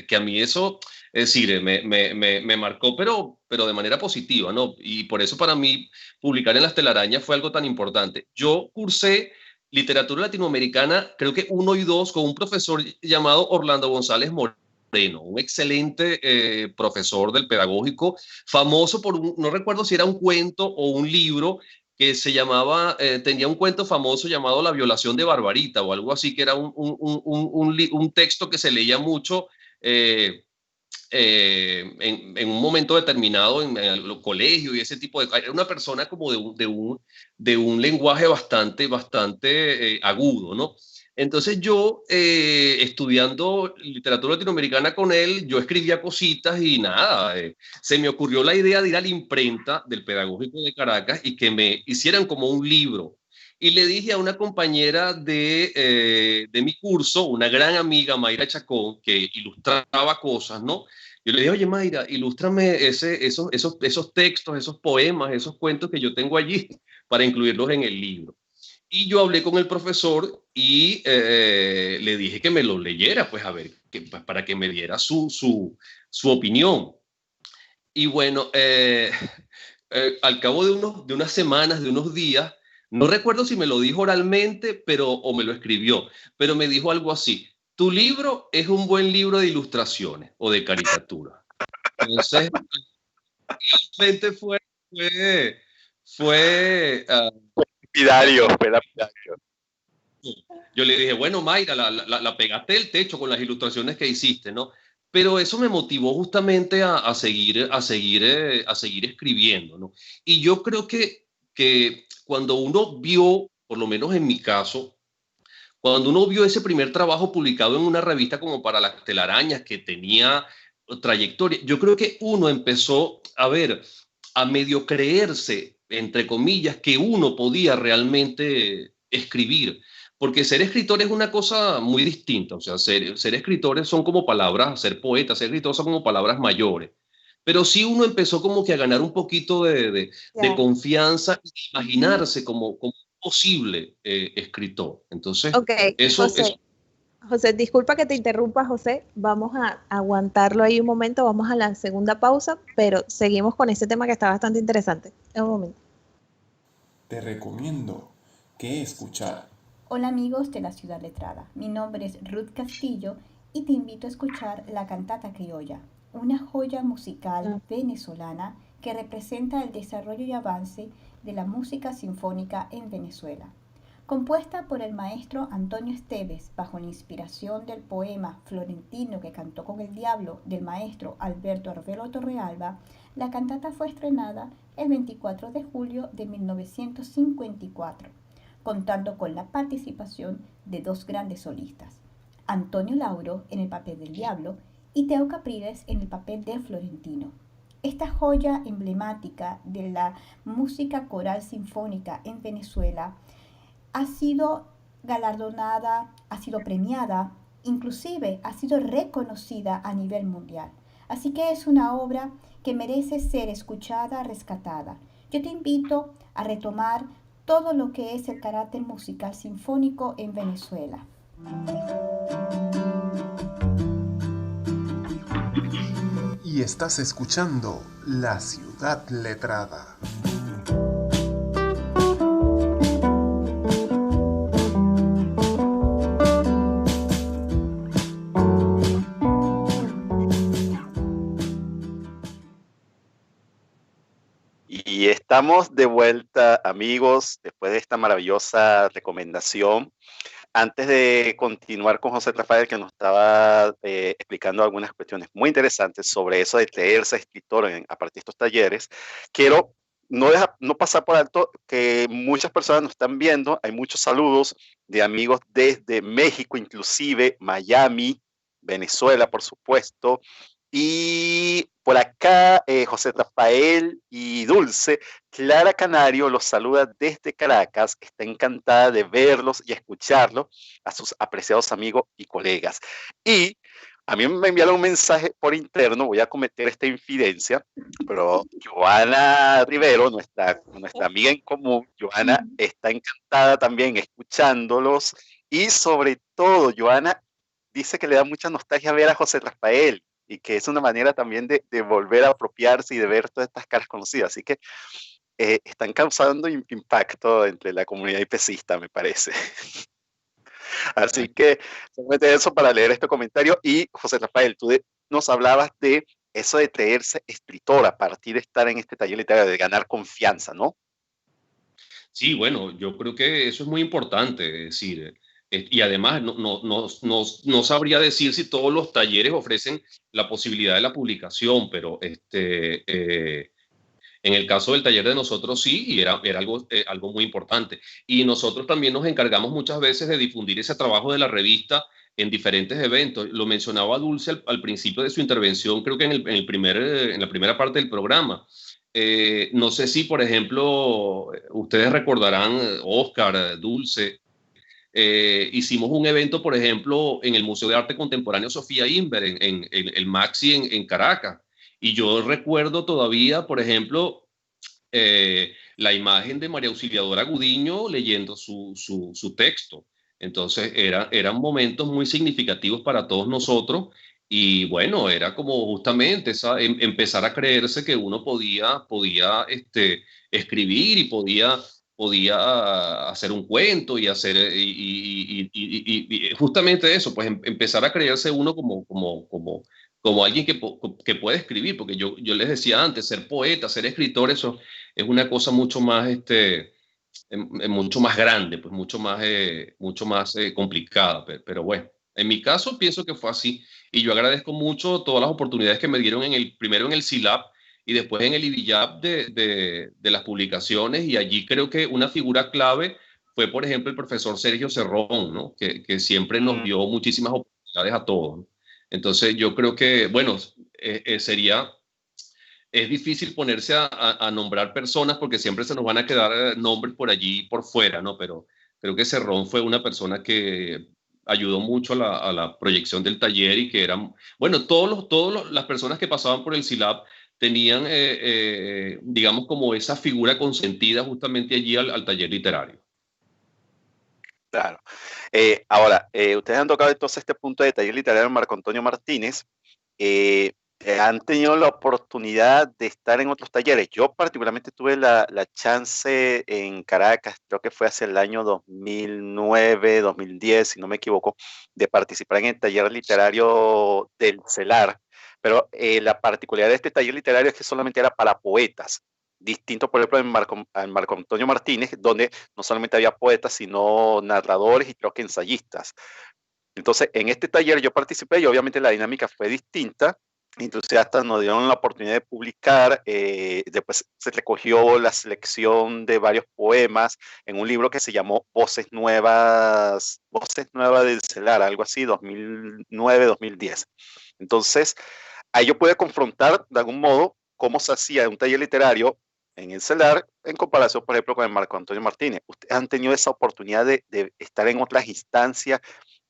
que a mí eso Es decir, me marcó, pero de manera positiva, ¿no? Y por eso para mí publicar en Las Telarañas fue algo tan importante. Yo cursé literatura latinoamericana, creo que 1 y 2, con un profesor llamado Orlando González Moreno, un excelente profesor del pedagógico, famoso por, no recuerdo si era un cuento o un libro que se llamaba, tenía un cuento famoso llamado La violación de Barbarita o algo así, que era un texto que se leía mucho en un momento determinado en los colegios y ese tipo de cosas. Era una persona como de un lenguaje bastante agudo, ¿no? Entonces yo, estudiando literatura latinoamericana con él, yo escribía cositas y nada, se me ocurrió la idea de ir a la imprenta del Pedagógico de Caracas y que me hicieran como un libro. Y le dije a una compañera de mi curso, una gran amiga, Mayra Chacón, que ilustraba cosas, ¿no? Yo le dije, oye, Mayra, ilústrame esos textos, esos poemas, esos cuentos que yo tengo allí para incluirlos en el libro. Y yo hablé con el profesor y le dije que me lo leyera, pues a ver, pues, para que me diera su opinión. Y bueno, al cabo de unas semanas, de unos días, no recuerdo si me lo dijo oralmente o me lo escribió, pero me dijo algo así: tu libro es un buen libro de ilustraciones o de caricatura. Entonces, realmente fue Lapidario, fue lapidario. yo le dije, bueno, Mayra, la pegaste del techo con las ilustraciones que hiciste, ¿no? Pero eso me motivó justamente a seguir escribiendo, ¿no? Y yo creo que cuando uno vio, por lo menos en mi caso, cuando uno vio ese primer trabajo publicado en una revista como para Las Telarañas, que tenía trayectoria, yo creo que uno empezó a ver, a medio creerse, entre comillas, que uno podía realmente escribir. Porque ser escritor es una cosa muy distinta. O sea, ser escritores son como palabras, ser poeta, ser escritor son como palabras mayores. Pero sí uno empezó como que a ganar un poquito de confianza y de imaginarse como posible escritor. Entonces, Ok, eso, José. José, disculpa que te interrumpa, José. Vamos a aguantarlo ahí un momento, vamos a la segunda pausa, pero seguimos con este tema que está bastante interesante. Un momento. Te recomiendo que escuchar. Hola amigos de la Ciudad Letrada, mi nombre es Ruth Castillo y te invito a escuchar La Cantata Criolla, una joya musical venezolana que representa el desarrollo y avance de la música sinfónica en Venezuela. Compuesta por el maestro Antonio Esteves bajo la inspiración del poema Florentino que cantó con el diablo del maestro Alberto Arbelo Torrealba, la cantata fue estrenada el 24 de julio de 1954, contando con la participación de 2 grandes solistas, Antonio Lauro en el papel del diablo y Teo Capriles en el papel de Florentino. Esta joya emblemática de la música coral sinfónica en Venezuela ha sido galardonada, ha sido premiada, inclusive ha sido reconocida a nivel mundial. Así que es una obra que merece ser escuchada, rescatada. Yo te invito a retomar todo lo que es el carácter musical sinfónico en Venezuela. Y estás escuchando La Ciudad Letrada. Y estamos de vuelta, amigos, después de esta maravillosa recomendación. Antes de continuar con José Rafael, que nos estaba explicando algunas cuestiones muy interesantes sobre eso de creerse escritor a partir de estos talleres, quiero no pasar por alto que muchas personas nos están viendo. Hay muchos saludos de amigos desde México, inclusive Miami, Venezuela, por supuesto. Y por acá, José Rafael y Dulce, Clara Canario los saluda desde Caracas. Está encantada de verlos y escucharlos a sus apreciados amigos y colegas. Y a mí me enviaron un mensaje por interno, voy a cometer esta infidencia, pero Joana Rivero, nuestra amiga en común, Joana está encantada también escuchándolos. Y sobre todo, Joana dice que le da mucha nostalgia ver a José Rafael. y que es una manera también de volver a apropiarse y de ver todas estas caras conocidas. Así que están causando impacto entre la comunidad IPCista, me parece. Así que solamente eso para leer este comentario. Y José Rafael, tú nos hablabas de eso de creerse escritor a partir de estar en este taller literario, de ganar confianza, ¿no? Sí, bueno, yo creo que eso es muy importante, es decir, y además no sabría decir si todos los talleres ofrecen la posibilidad de la publicación, pero en el caso del taller de nosotros sí, y era algo muy importante. Y nosotros también nos encargamos muchas veces de difundir ese trabajo de la revista en diferentes eventos. Lo mencionaba Dulce al principio de su intervención, creo que en la primera parte del programa. No sé si, por ejemplo, ustedes recordarán, Oscar, Dulce, hicimos un evento, por ejemplo, en el Museo de Arte Contemporáneo Sofía Inver, en el Maxi en Caracas. Y yo recuerdo todavía, por ejemplo, la imagen de María Auxiliadora Gudiño leyendo su texto. Entonces eran momentos muy significativos para todos nosotros. Y bueno, era como justamente empezar a creerse que uno podía escribir y podía hacer un cuento y hacer y justamente eso, pues empezar a creerse uno como alguien que puede escribir, porque yo les decía antes, ser poeta, ser escritor, eso es una cosa mucho más mucho más grande, pues mucho más complicada, pero bueno, en mi caso pienso que fue así, y yo agradezco mucho todas las oportunidades que me dieron primero en el CILAB y después en el IBILLAB de las publicaciones, y allí creo que una figura clave fue, por ejemplo, el profesor Sergio Cerrón, ¿no? que siempre nos dio muchísimas oportunidades a todos, ¿no? Entonces yo creo que, bueno, es difícil ponerse a nombrar personas porque siempre se nos van a quedar nombres por allí por fuera, ¿no? Pero creo que Cerrón fue una persona que ayudó mucho a la proyección del taller, y que eran, bueno, las personas que pasaban por el CILAB tenían, digamos, como esa figura consentida justamente allí al taller literario. Claro. Ahora, ustedes han tocado entonces este punto de taller literario de Marco Antonio Martínez. ¿Han tenido la oportunidad de estar en otros talleres? Yo particularmente tuve la chance en Caracas, creo que fue hacia el año 2009, 2010, si no me equivoco, de participar en el taller literario del CELAR. Pero la particularidad de este taller literario es que solamente era para poetas. Distinto, por ejemplo, en Marco Antonio Martínez, donde no solamente había poetas, sino narradores y creo que ensayistas. Entonces, en este taller yo participé y obviamente la dinámica fue distinta. Entonces, hasta nos dieron la oportunidad de publicar. Después se recogió la selección de varios poemas en un libro que se llamó Voces Nuevas del CELAR, algo así, 2009-2010. Entonces, ahí yo pude confrontar de algún modo cómo se hacía un taller literario en el CELAR en comparación, por ejemplo, con el Marco Antonio Martínez. ¿Ustedes han tenido esa oportunidad de estar en otras instancias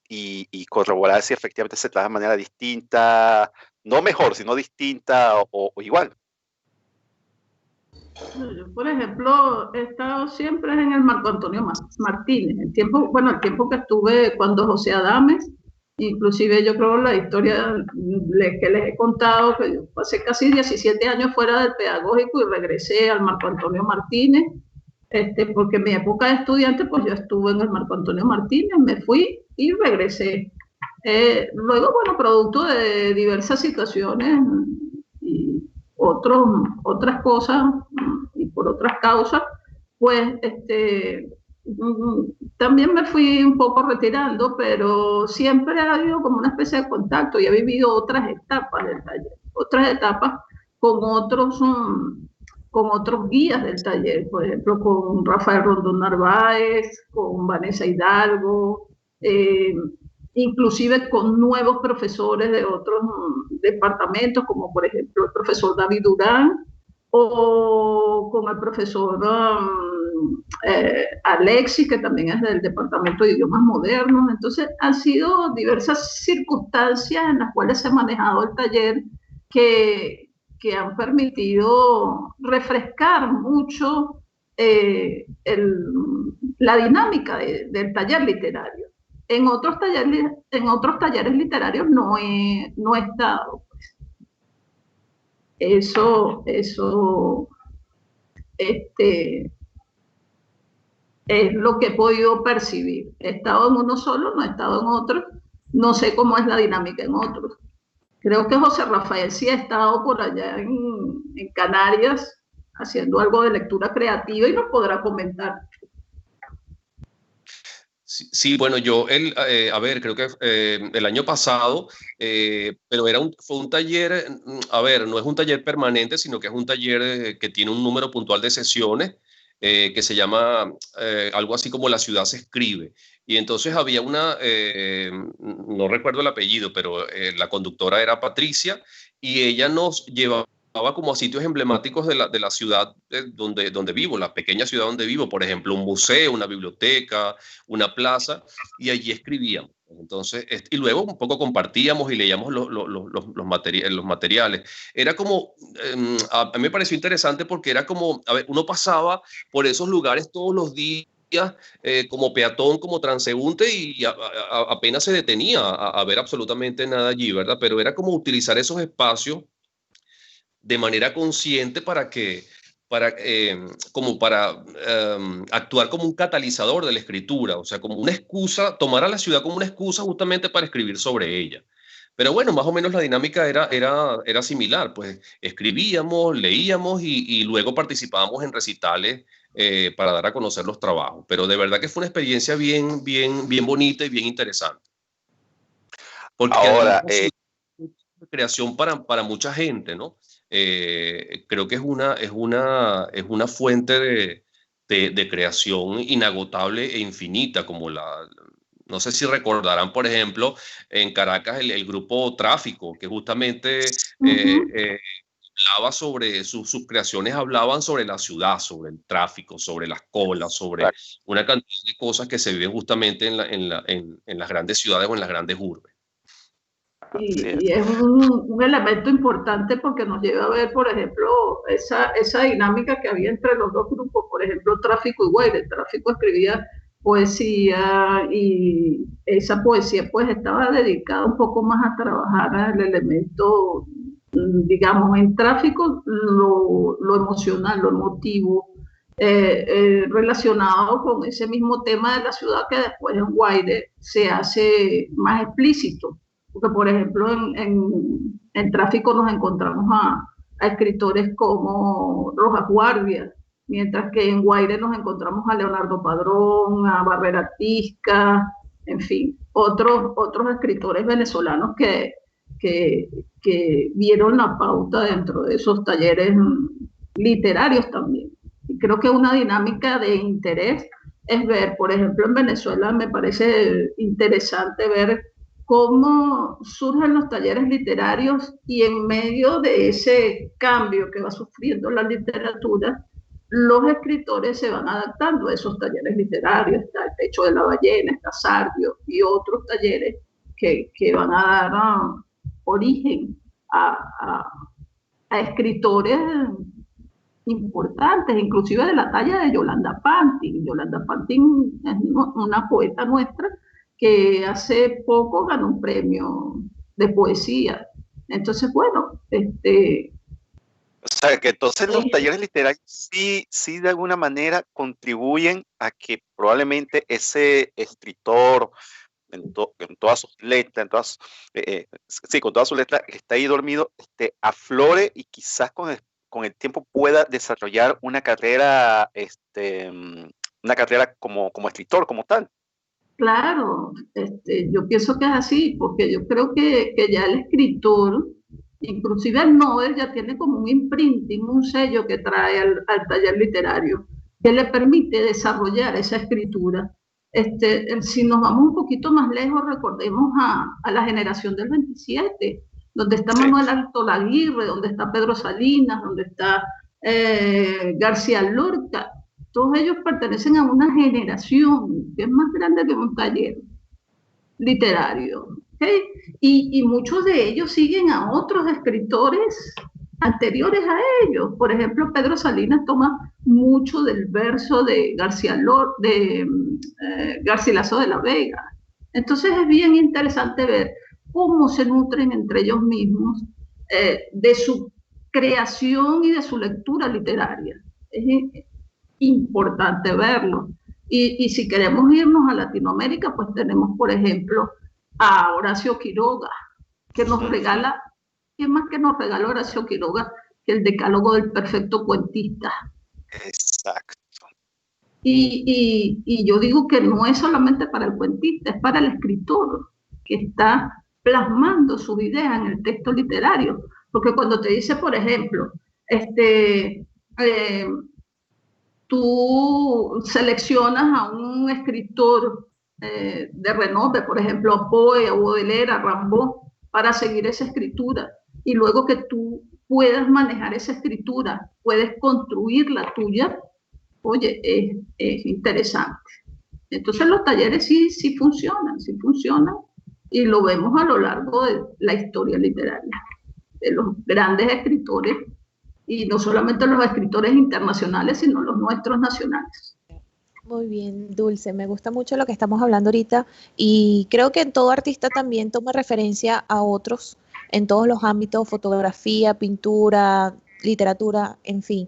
y corroborar si efectivamente se trabaja de manera distinta, no mejor, sino distinta o igual? Yo, por ejemplo, he estado siempre en el Marco Antonio Martínez. El tiempo que estuve cuando José Adames, inclusive yo creo la historia que les he contado, que yo pasé casi 17 años fuera del pedagógico y regresé al Marco Antonio Martínez, porque en mi época de estudiante, pues yo estuve en el Marco Antonio Martínez, me fui y regresé. Luego, bueno, producto de diversas situaciones y otras cosas y por otras causas, pues también me fui un poco retirando, pero siempre ha habido como una especie de contacto y he vivido otras etapas del taller, otras etapas con otros guías del taller, por ejemplo, con Rafael Rondón Narváez, con Vanessa Hidalgo, inclusive con nuevos profesores de otros departamentos, como por ejemplo el profesor David Durán, o con el profesor Alexis, que también es del Departamento de Idiomas Modernos. Entonces, han sido diversas circunstancias en las cuales se ha manejado el taller que han permitido refrescar mucho la dinámica del taller literario. En otros talleres literarios no he estado. Pues. Eso es lo que he podido percibir. He estado en uno solo, no he estado en otro. No sé cómo es la dinámica en otros. Creo que José Rafael sí ha estado por allá en Canarias haciendo algo de lectura creativa y nos podrá comentar. Sí, bueno, yo, a ver, creo que el año pasado, pero fue un taller, a ver, no es un taller permanente, sino que es un taller que tiene un número puntual de sesiones, que se llama algo así como La ciudad se escribe. Y entonces había no recuerdo el apellido, pero la conductora era Patricia y ella nos llevaba como a sitios emblemáticos de la ciudad donde vivo, la pequeña ciudad donde vivo, por ejemplo, un museo, una biblioteca, una plaza, y allí escribíamos. Entonces, y luego un poco compartíamos y leíamos los materiales. Era como, a mí me pareció interesante porque era como, a ver, uno pasaba por esos lugares todos los días, como peatón, como transeúnte, y apenas se detenía a ver absolutamente nada allí, ¿verdad? Pero era como utilizar esos espacios de manera consciente como para actuar como un catalizador de la escritura, o sea, como una excusa, tomar a la ciudad como una excusa justamente para escribir sobre ella. Pero bueno, más o menos la dinámica era similar, pues escribíamos, leíamos y luego participábamos en recitales para dar a conocer los trabajos. Pero de verdad que fue una experiencia bien, bien, bien bonita y bien interesante. Porque ahora, creación para mucha gente, ¿no? Creo que es una fuente de creación inagotable e infinita, no sé si recordarán, por ejemplo, en Caracas el grupo Tráfico, que justamente hablaba sobre sus creaciones, hablaban sobre la ciudad, sobre el tráfico, sobre las colas, sobre una cantidad de cosas que se viven justamente en las grandes ciudades o en las grandes urbes. Y es un elemento importante porque nos lleva a ver, por ejemplo, esa dinámica que había entre los dos grupos, por ejemplo, Tráfico y Guaire. El Tráfico escribía poesía y esa poesía pues estaba dedicada un poco más a trabajar el elemento, digamos, en Tráfico, lo emocional, lo emotivo, relacionado con ese mismo tema de la ciudad que después en Guaire se hace más explícito. Porque, por ejemplo, en Tráfico nos encontramos a escritores como Rojas Guardia, mientras que en Guaire nos encontramos a Leonardo Padrón, a Barrera Tisca, en fin, otros escritores venezolanos que vieron la pauta dentro de esos talleres literarios también. Y creo que una dinámica de interés es ver, por ejemplo, en Venezuela me parece interesante ver cómo surgen los talleres literarios y en medio de ese cambio que va sufriendo la literatura, los escritores se van adaptando a esos talleres literarios. Está El techo de la ballena, está Sardio y otros talleres que van a dar origen a escritores importantes, inclusive de la talla de Yolanda Pantin. Yolanda Pantin es una poeta nuestra que hace poco ganó un premio de poesía. Entonces, bueno, o sea, que entonces los talleres literarios sí de alguna manera contribuyen a que probablemente ese escritor, en todas sus letras, con todas sus letras, que está ahí dormido, aflore y quizás con el tiempo pueda desarrollar una carrera como escritor, como tal. Claro, yo pienso que es así, porque yo creo que ya el escritor, inclusive el Nobel, ya tiene como un imprinting, un sello que trae al taller literario, que le permite desarrollar esa escritura. Si nos vamos un poquito más lejos, recordemos a la generación del 27, donde está Manuel Alto Laguirre, donde está Pedro Salinas, donde está García Lorca. Todos ellos pertenecen a una generación que es más grande que un taller literario, ¿okay? Y muchos de ellos siguen a otros escritores anteriores a ellos. Por ejemplo, Pedro Salinas toma mucho del verso de Garcilaso de la Vega. Entonces es bien interesante ver cómo se nutren entre ellos mismos de su creación y de su lectura literaria. Es importante verlo. Y si queremos irnos a Latinoamérica, pues tenemos, por ejemplo, a Horacio Quiroga, que nos regala, ¿qué más que nos regala Horacio Quiroga que el decálogo del perfecto cuentista? Exacto. Y yo digo que no es solamente para el cuentista, es para el escritor que está plasmando sus ideas en el texto literario. Porque cuando te dice, por ejemplo, tú seleccionas a un escritor de renombre, por ejemplo, a Poe, a Baudelaire, a Rimbaud, para seguir esa escritura. Y luego que tú puedas manejar esa escritura, puedes construir la tuya, oye, es interesante. Entonces los talleres sí funcionan, y lo vemos a lo largo de la historia literaria, de los grandes escritores, y no solamente los escritores internacionales, sino los nuestros nacionales. Muy bien, Dulce, me gusta mucho lo que estamos hablando ahorita y creo que todo artista también toma referencia a otros en todos los ámbitos, fotografía, pintura, literatura, en fin.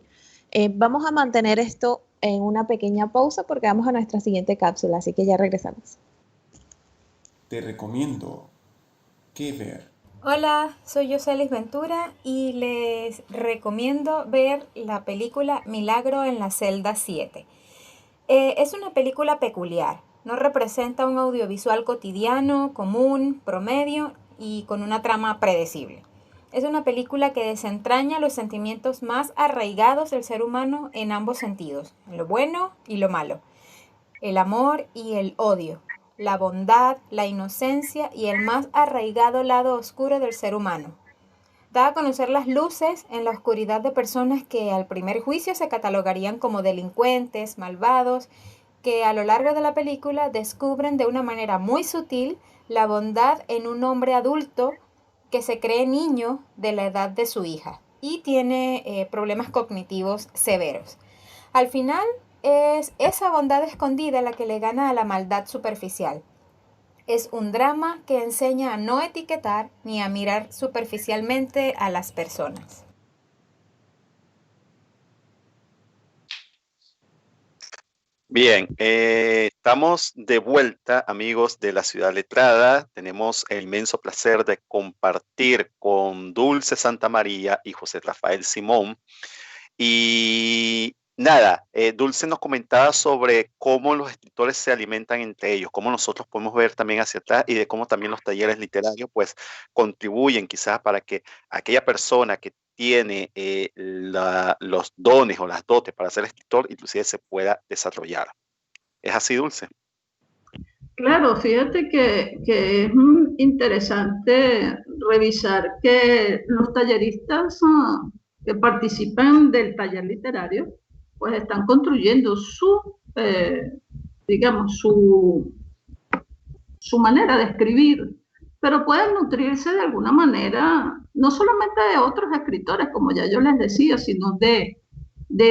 Vamos a mantener esto en una pequeña pausa porque vamos a nuestra siguiente cápsula, así que ya regresamos. Te recomiendo qué ver. Hola, soy Yoselis Ventura y les recomiendo ver la película Milagro en la celda 7. Es una película peculiar, no representa un audiovisual cotidiano, común, promedio y con una trama predecible. Es una película que desentraña los sentimientos más arraigados del ser humano en ambos sentidos, lo bueno y lo malo, el amor y el odio, la bondad, la inocencia y el más arraigado lado oscuro del ser humano. Da a conocer las luces en la oscuridad de personas que al primer juicio se catalogarían como delincuentes, malvados, que a lo largo de la película descubren de una manera muy sutil la bondad en un hombre adulto que se cree niño de la edad de su hija y tiene problemas cognitivos severos. Al final es esa bondad escondida la que le gana a la maldad superficial. Es un drama que enseña a no etiquetar ni a mirar superficialmente a las personas. Bien, estamos de vuelta, amigos de la Ciudad Letrada. Tenemos el inmenso placer de compartir con Dulce Santamaría y José Rafael Simón. Y nada, Dulce nos comentaba sobre cómo los escritores se alimentan entre ellos, cómo nosotros podemos ver también hacia atrás y de cómo también los talleres literarios pues contribuyen quizás para que aquella persona que tiene los dones o las dotes para ser escritor inclusive se pueda desarrollar. ¿Es así, Dulce? Claro, fíjate que es interesante revisar que los talleristas que participan del taller literario, pues están construyendo digamos, su manera de escribir, pero pueden nutrirse de alguna manera, no solamente de otros escritores, como ya yo les decía, sino de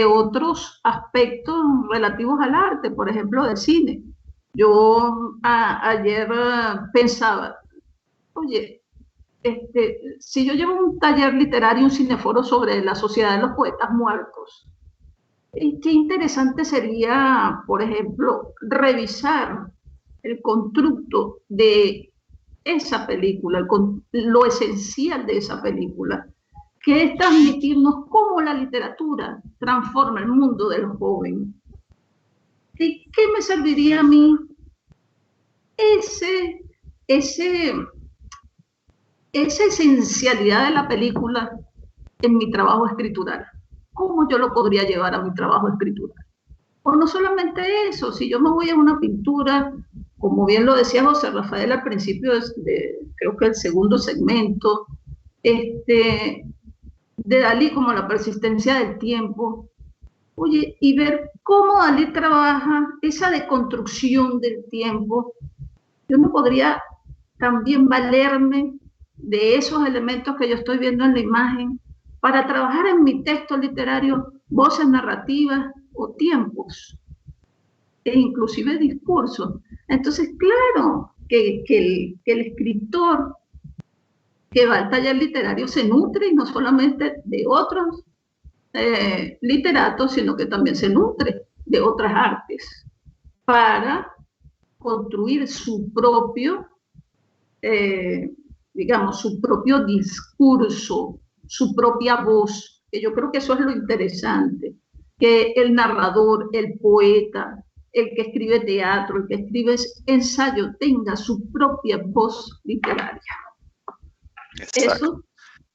otros aspectos relativos al arte, por ejemplo, del cine. Yo ayer pensaba, oye, si yo llevo un taller literario, un cineforo sobre la sociedad de los poetas muertos, qué interesante sería, por ejemplo, revisar el constructo de esa película, lo esencial de esa película, que es transmitirnos cómo la literatura transforma el mundo de los jóvenes. ¿De qué me serviría a mí esa esencialidad de la película en mi trabajo escritural? ¿Cómo yo lo podría llevar a mi trabajo escritural? O no solamente eso, si yo me voy a una pintura, como bien lo decía José Rafael al principio creo que el segundo segmento, de Dalí, como la persistencia del tiempo, oye, y ver cómo Dalí trabaja esa deconstrucción del tiempo. Yo no podría también valerme de esos elementos que yo estoy viendo en la imagen para trabajar en mi texto literario voces narrativas o tiempos, e inclusive discursos. Entonces, claro, que el escritor que va al taller literario se nutre, y no solamente de otros literatos, sino que también se nutre de otras artes para construir su propio, digamos, su propio discurso, su propia voz, que yo creo que eso es lo interesante, que el narrador, el poeta, el que escribe teatro, el que escribe ensayo, tenga su propia voz literaria. Exacto. Eso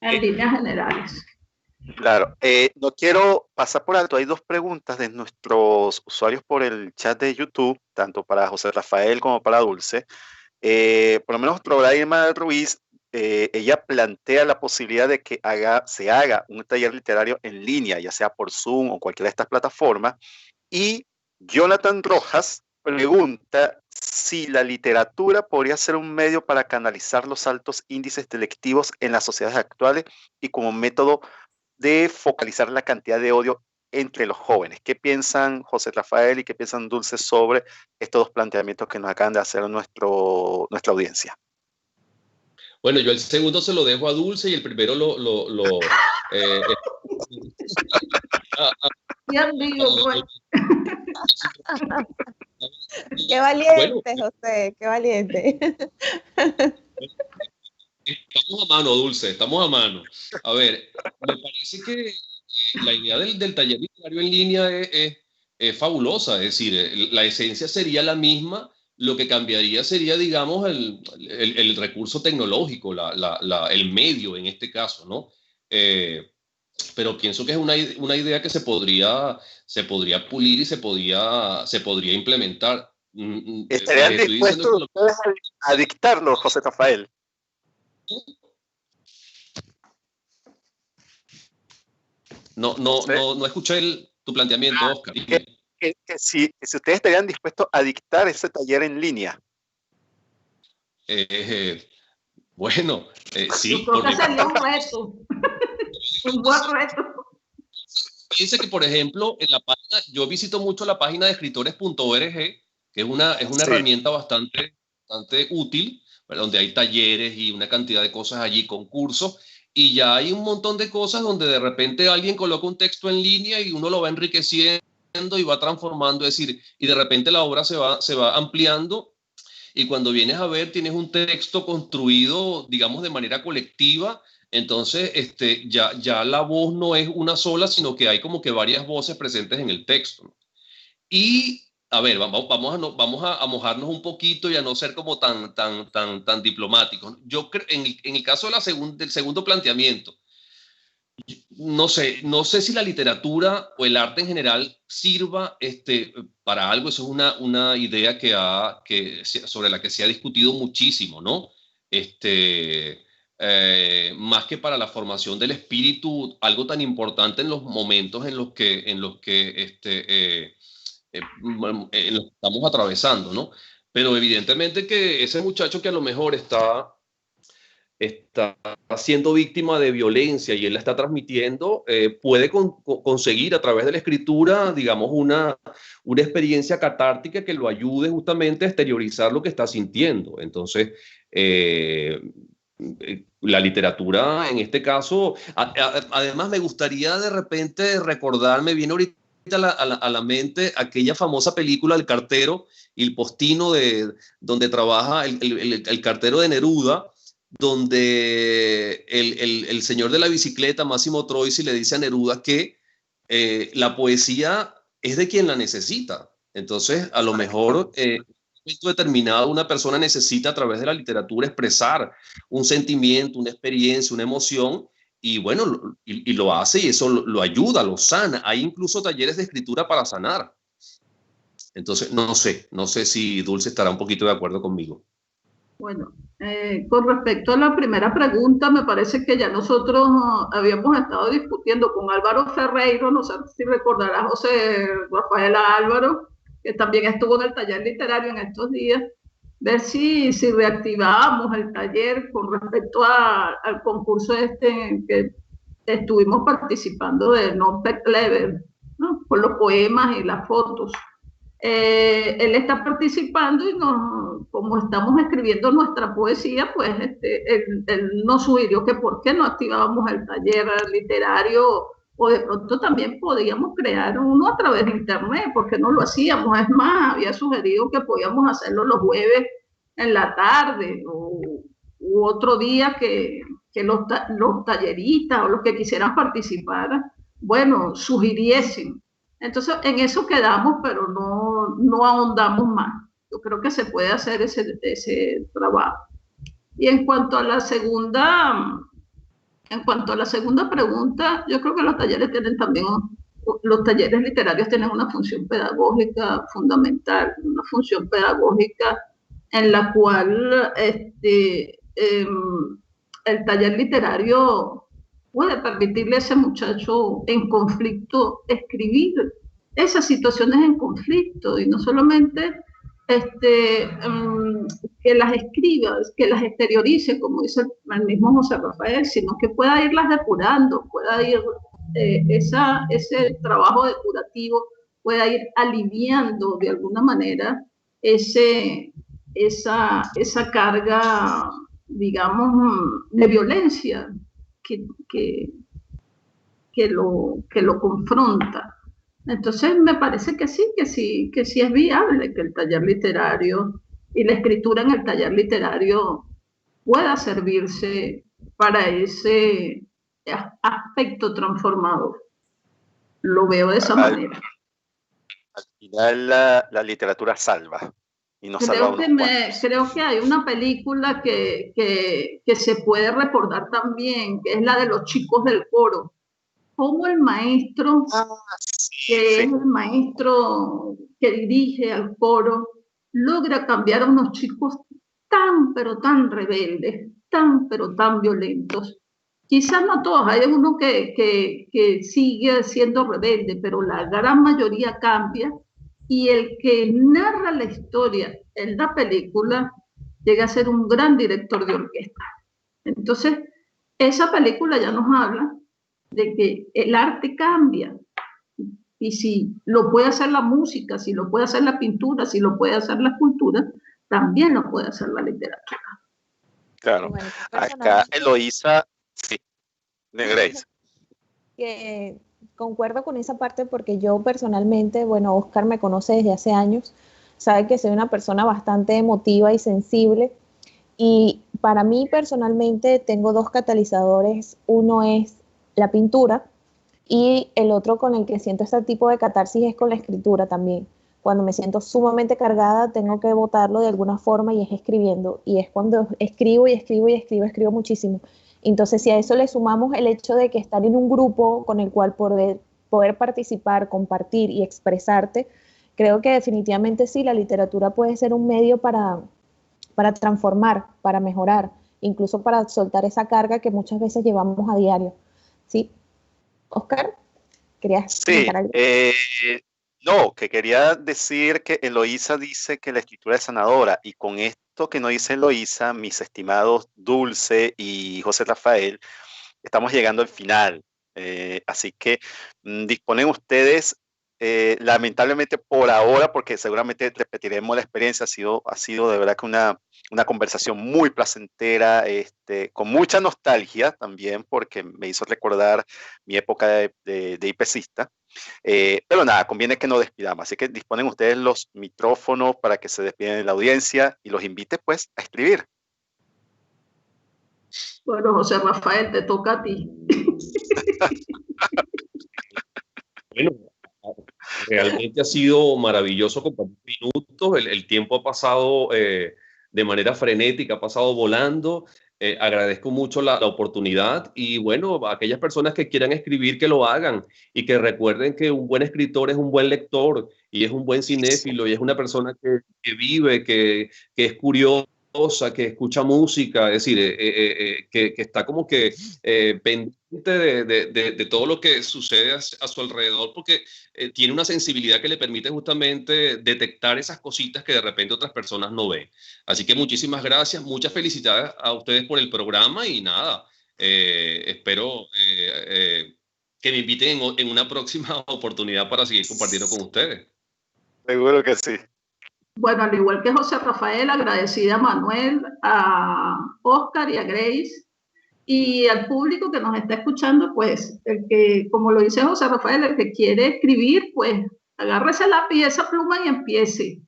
en líneas generales. Claro, no quiero pasar por alto, hay dos preguntas de nuestros usuarios por el chat de YouTube, tanto para José Rafael como para Dulce. Por lo menos Trobraima Ruiz, ella plantea la posibilidad de que se haga un taller literario en línea, ya sea por Zoom o cualquiera de estas plataformas. Y Jonathan Rojas pregunta si la literatura podría ser un medio para canalizar los altos índices delictivos en las sociedades actuales y como método de focalizar la cantidad de odio entre los jóvenes. ¿Qué piensan José Rafael y qué piensan Dulce sobre estos dos planteamientos que nos acaban de hacer nuestra audiencia? Bueno, yo el segundo se lo dejo a Dulce y el primero Dios mío, pues. Qué valiente, bueno, José, qué valiente. Estamos a mano, Dulce, estamos a mano. A ver, me parece que la idea del taller literario en línea es fabulosa, es decir, la esencia sería la misma, lo que cambiaría sería, digamos, el recurso tecnológico, el medio en este caso, ¿no? Pero pienso que es una idea que se podría pulir y se podría implementar. ¿Estarían dispuestos ustedes a dictarlo, José Rafael? No escuché tu planteamiento, Oscar. Que si ustedes estarían dispuestos a dictar ese taller en línea. Bueno, sí. Yo creo que sería un reto. Un buen reto. Fíjense que, por ejemplo, en la página, yo visito mucho la página de escritores.org, que es una herramienta bastante útil, donde hay talleres y una cantidad de cosas allí, concursos, y ya hay un montón de cosas donde de repente alguien coloca un texto en línea y uno lo va enriqueciendo y va transformando, es decir, y de repente la obra se va ampliando, y cuando vienes a ver tienes un texto construido, digamos, de manera colectiva. Entonces, ya la voz no es una sola, sino que hay como que varias voces presentes en el texto, ¿no? Y, a ver, vamos a mojarnos un poquito y a no ser como tan diplomáticos. Yo creo, en el caso del segundo planteamiento, no sé si la literatura o el arte en general sirva para algo. Eso es una idea sobre la que se ha discutido muchísimo, ¿no? Más que para la formación del espíritu, algo tan importante en los momentos en los que estamos atravesando, ¿no? Pero evidentemente que ese muchacho que a lo mejor está siendo víctima de violencia y él la está transmitiendo, puede conseguir a través de la escritura, digamos, una experiencia catártica que lo ayude justamente a exteriorizar lo que está sintiendo. Entonces, la literatura en este caso, además me gustaría de repente recordarme, viene ahorita a la mente aquella famosa película El cartero y el postino, donde trabaja el cartero de Neruda, donde el señor de la bicicleta, Máximo Troisi, le dice a Neruda que la poesía es de quien la necesita. Entonces, a lo mejor en un momento determinado una persona necesita a través de la literatura expresar un sentimiento, una experiencia, una emoción, y bueno, y lo hace, y eso lo ayuda, lo sana. Hay incluso talleres de escritura para sanar. Entonces, no sé si Dulce estará un poquito de acuerdo conmigo. Bueno, con respecto a la primera pregunta, me parece que ya nosotros habíamos estado discutiendo con Álvaro Ferreiro, no sé si recordará José Rafael Álvaro, que también estuvo en el taller literario en estos días, ver si reactivábamos el taller con respecto al concurso que estuvimos participando de Non Pet Level, ¿no? Con los poemas y las fotos. Él está participando y como estamos escribiendo nuestra poesía, pues él nos sugirió que por qué no activábamos el taller literario o de pronto también podíamos crear uno a través de internet, porque no lo hacíamos. Es más, había sugerido que podíamos hacerlo los jueves en la tarde u otro día que los talleristas o los que quisieran participar, bueno, sugiriesen. Entonces, en eso quedamos, pero no ahondamos más. Yo creo que se puede hacer ese trabajo. Y en cuanto a la segunda pregunta, yo creo que los talleres literarios tienen una función pedagógica fundamental, una función pedagógica en la cual el taller literario puede permitirle a ese muchacho en conflicto escribir esas situaciones en conflicto, y no solamente que las escriba, que las exteriorice, como dice el mismo José Rafael, sino que pueda irlas depurando, pueda ir ese trabajo depurativo, pueda ir aliviando de alguna manera esa carga, digamos, de violencia que lo confronta. Entonces me parece que sí es viable que el taller literario y la escritura en el taller literario pueda servirse para ese aspecto transformador. Lo veo de esa manera. Al final la literatura salva. Y nos creo que hay una película que se puede recordar también, que es la de los chicos del coro. Como el maestro, es el maestro que dirige al coro, logra cambiar a unos chicos tan, pero tan rebeldes, tan, pero tan violentos. Quizás no todos, hay uno que sigue siendo rebelde, pero la gran mayoría cambia, y el que narra la historia en la película llega a ser un gran director de orquesta. Entonces, esa película ya nos habla de que el arte cambia, y si lo puede hacer la música, si lo puede hacer la pintura, si lo puede hacer la escultura, también lo puede hacer la literatura. Claro. Bueno, acá Eloísa, sí, de Grace. Concuerdo con esa parte, porque yo personalmente, bueno, Oscar me conoce desde hace años, sabe que soy una persona bastante emotiva y sensible, y para mí personalmente tengo dos catalizadores. Uno es la pintura, y el otro con el que siento este tipo de catarsis es con la escritura también. Cuando me siento sumamente cargada, tengo que botarlo de alguna forma, y es escribiendo, y es cuando escribo escribo muchísimo. Entonces, si a eso le sumamos el hecho de que estar en un grupo con el cual poder participar, compartir y expresarte, creo que definitivamente sí, la literatura puede ser un medio para transformar, para mejorar, incluso para soltar esa carga que muchas veces llevamos a diario. ¿Sí? Oscar, ¿querías comentar algo? No, que quería decir que Eloísa dice que la escritura es sanadora, y con esto que nos dice Eloísa, mis estimados Dulce y José Rafael, estamos llegando al final. Así que disponen ustedes, lamentablemente por ahora, porque seguramente repetiremos la experiencia. Ha sido de verdad que una conversación muy placentera, con mucha nostalgia también, porque me hizo recordar mi época de IPCista. Pero nada, conviene que nos despidamos. Así que disponen ustedes los micrófonos para que se despidan de la audiencia y los invite pues a escribir. Bueno, José Rafael, te toca a ti. Bueno, realmente ha sido maravilloso compartir minutos. El tiempo ha pasado de manera frenética, ha pasado volando. Agradezco mucho la oportunidad, y bueno, a aquellas personas que quieran escribir, que lo hagan, y que recuerden que un buen escritor es un buen lector, y es un buen cinéfilo, y es una persona que vive, que es curiosa, que escucha música, es decir, que está como que pendiente de todo lo que sucede a su alrededor, porque tiene una sensibilidad que le permite justamente detectar esas cositas que de repente otras personas no ven. Así que muchísimas gracias, muchas felicidades a ustedes por el programa, y nada, espero que me inviten en una próxima oportunidad para seguir compartiendo con ustedes. Seguro que sí. Bueno, al igual que José Rafael, agradecida a Manuel, a Oscar y a Grace, y al público que nos está escuchando, pues, el que, como lo dice José Rafael, el que quiere escribir, pues, agárrese lápiz y esa pluma y empiece.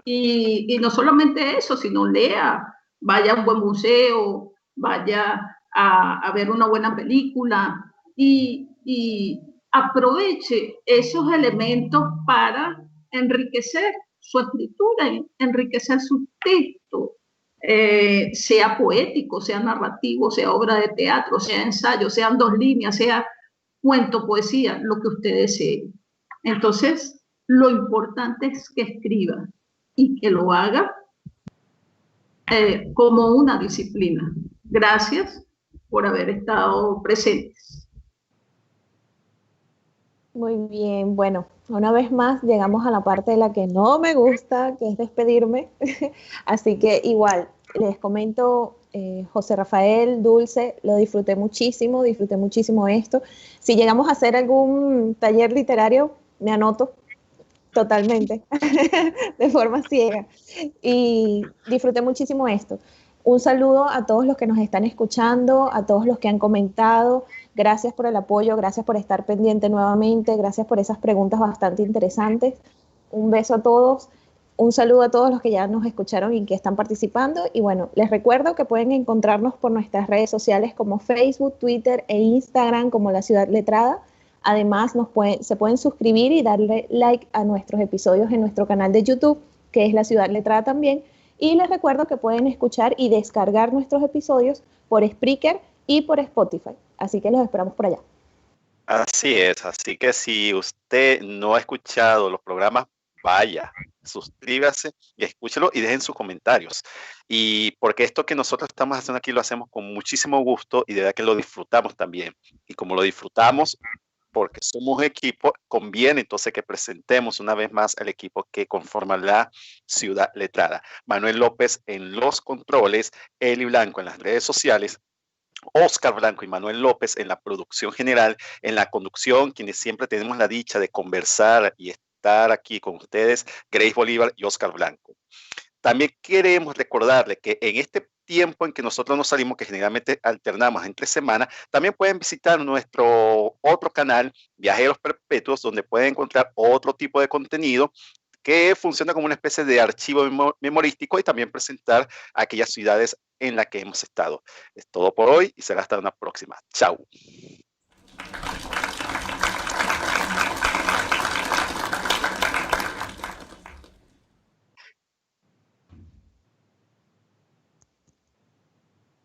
Y no solamente eso, sino lea, vaya a un buen museo, vaya a ver una buena película y aproveche esos elementos para enriquecer su escritura, enriquecer su texto, sea poético, sea narrativo, sea obra de teatro, sea ensayo, sean 2 líneas, sea cuento, poesía, lo que usted desee. Entonces, lo importante es que escriba y que lo haga como una disciplina. Gracias por haber estado presentes. Muy bien, bueno, una vez más llegamos a la parte de la que no me gusta, que es despedirme. Así que igual, les comento, José Rafael, Dulce, lo disfruté muchísimo esto. Si llegamos a hacer algún taller literario, me anoto totalmente, de forma ciega. Y disfruté muchísimo esto. Un saludo a todos los que nos están escuchando, a todos los que han comentado. Gracias por el apoyo, gracias por estar pendiente nuevamente, gracias por esas preguntas bastante interesantes. Un beso a todos, un saludo a todos los que ya nos escucharon y que están participando. Y bueno, les recuerdo que pueden encontrarnos por nuestras redes sociales como Facebook, Twitter e Instagram como La Ciudad Letrada. Además, se pueden suscribir y darle like a nuestros episodios en nuestro canal de YouTube, que es La Ciudad Letrada también. Y les recuerdo que pueden escuchar y descargar nuestros episodios por Spreaker y por Spotify. Así que los esperamos por allá. Así es, así que si usted no ha escuchado los programas, vaya, suscríbase y escúchelo y dejen sus comentarios. Y porque esto que nosotros estamos haciendo aquí lo hacemos con muchísimo gusto y de verdad que lo disfrutamos también. Y como lo disfrutamos, porque somos equipo, conviene entonces que presentemos una vez más el equipo que conforma La Ciudad Letrada. Manuel López en los controles, Eli Blanco en las redes sociales, Oscar Blanco y Manuel López en la producción general, en la conducción, quienes siempre tenemos la dicha de conversar y estar aquí con ustedes, Grace Bolívar y Oscar Blanco. También queremos recordarle que en este tiempo en que nosotros nos salimos, que generalmente alternamos entre semanas, también pueden visitar nuestro otro canal, Viajeros Perpetuos, donde pueden encontrar otro tipo de contenido que funciona como una especie de archivo memorístico y también presentar aquellas ciudades en las que hemos estado. Es todo por hoy y será hasta una próxima. Chao.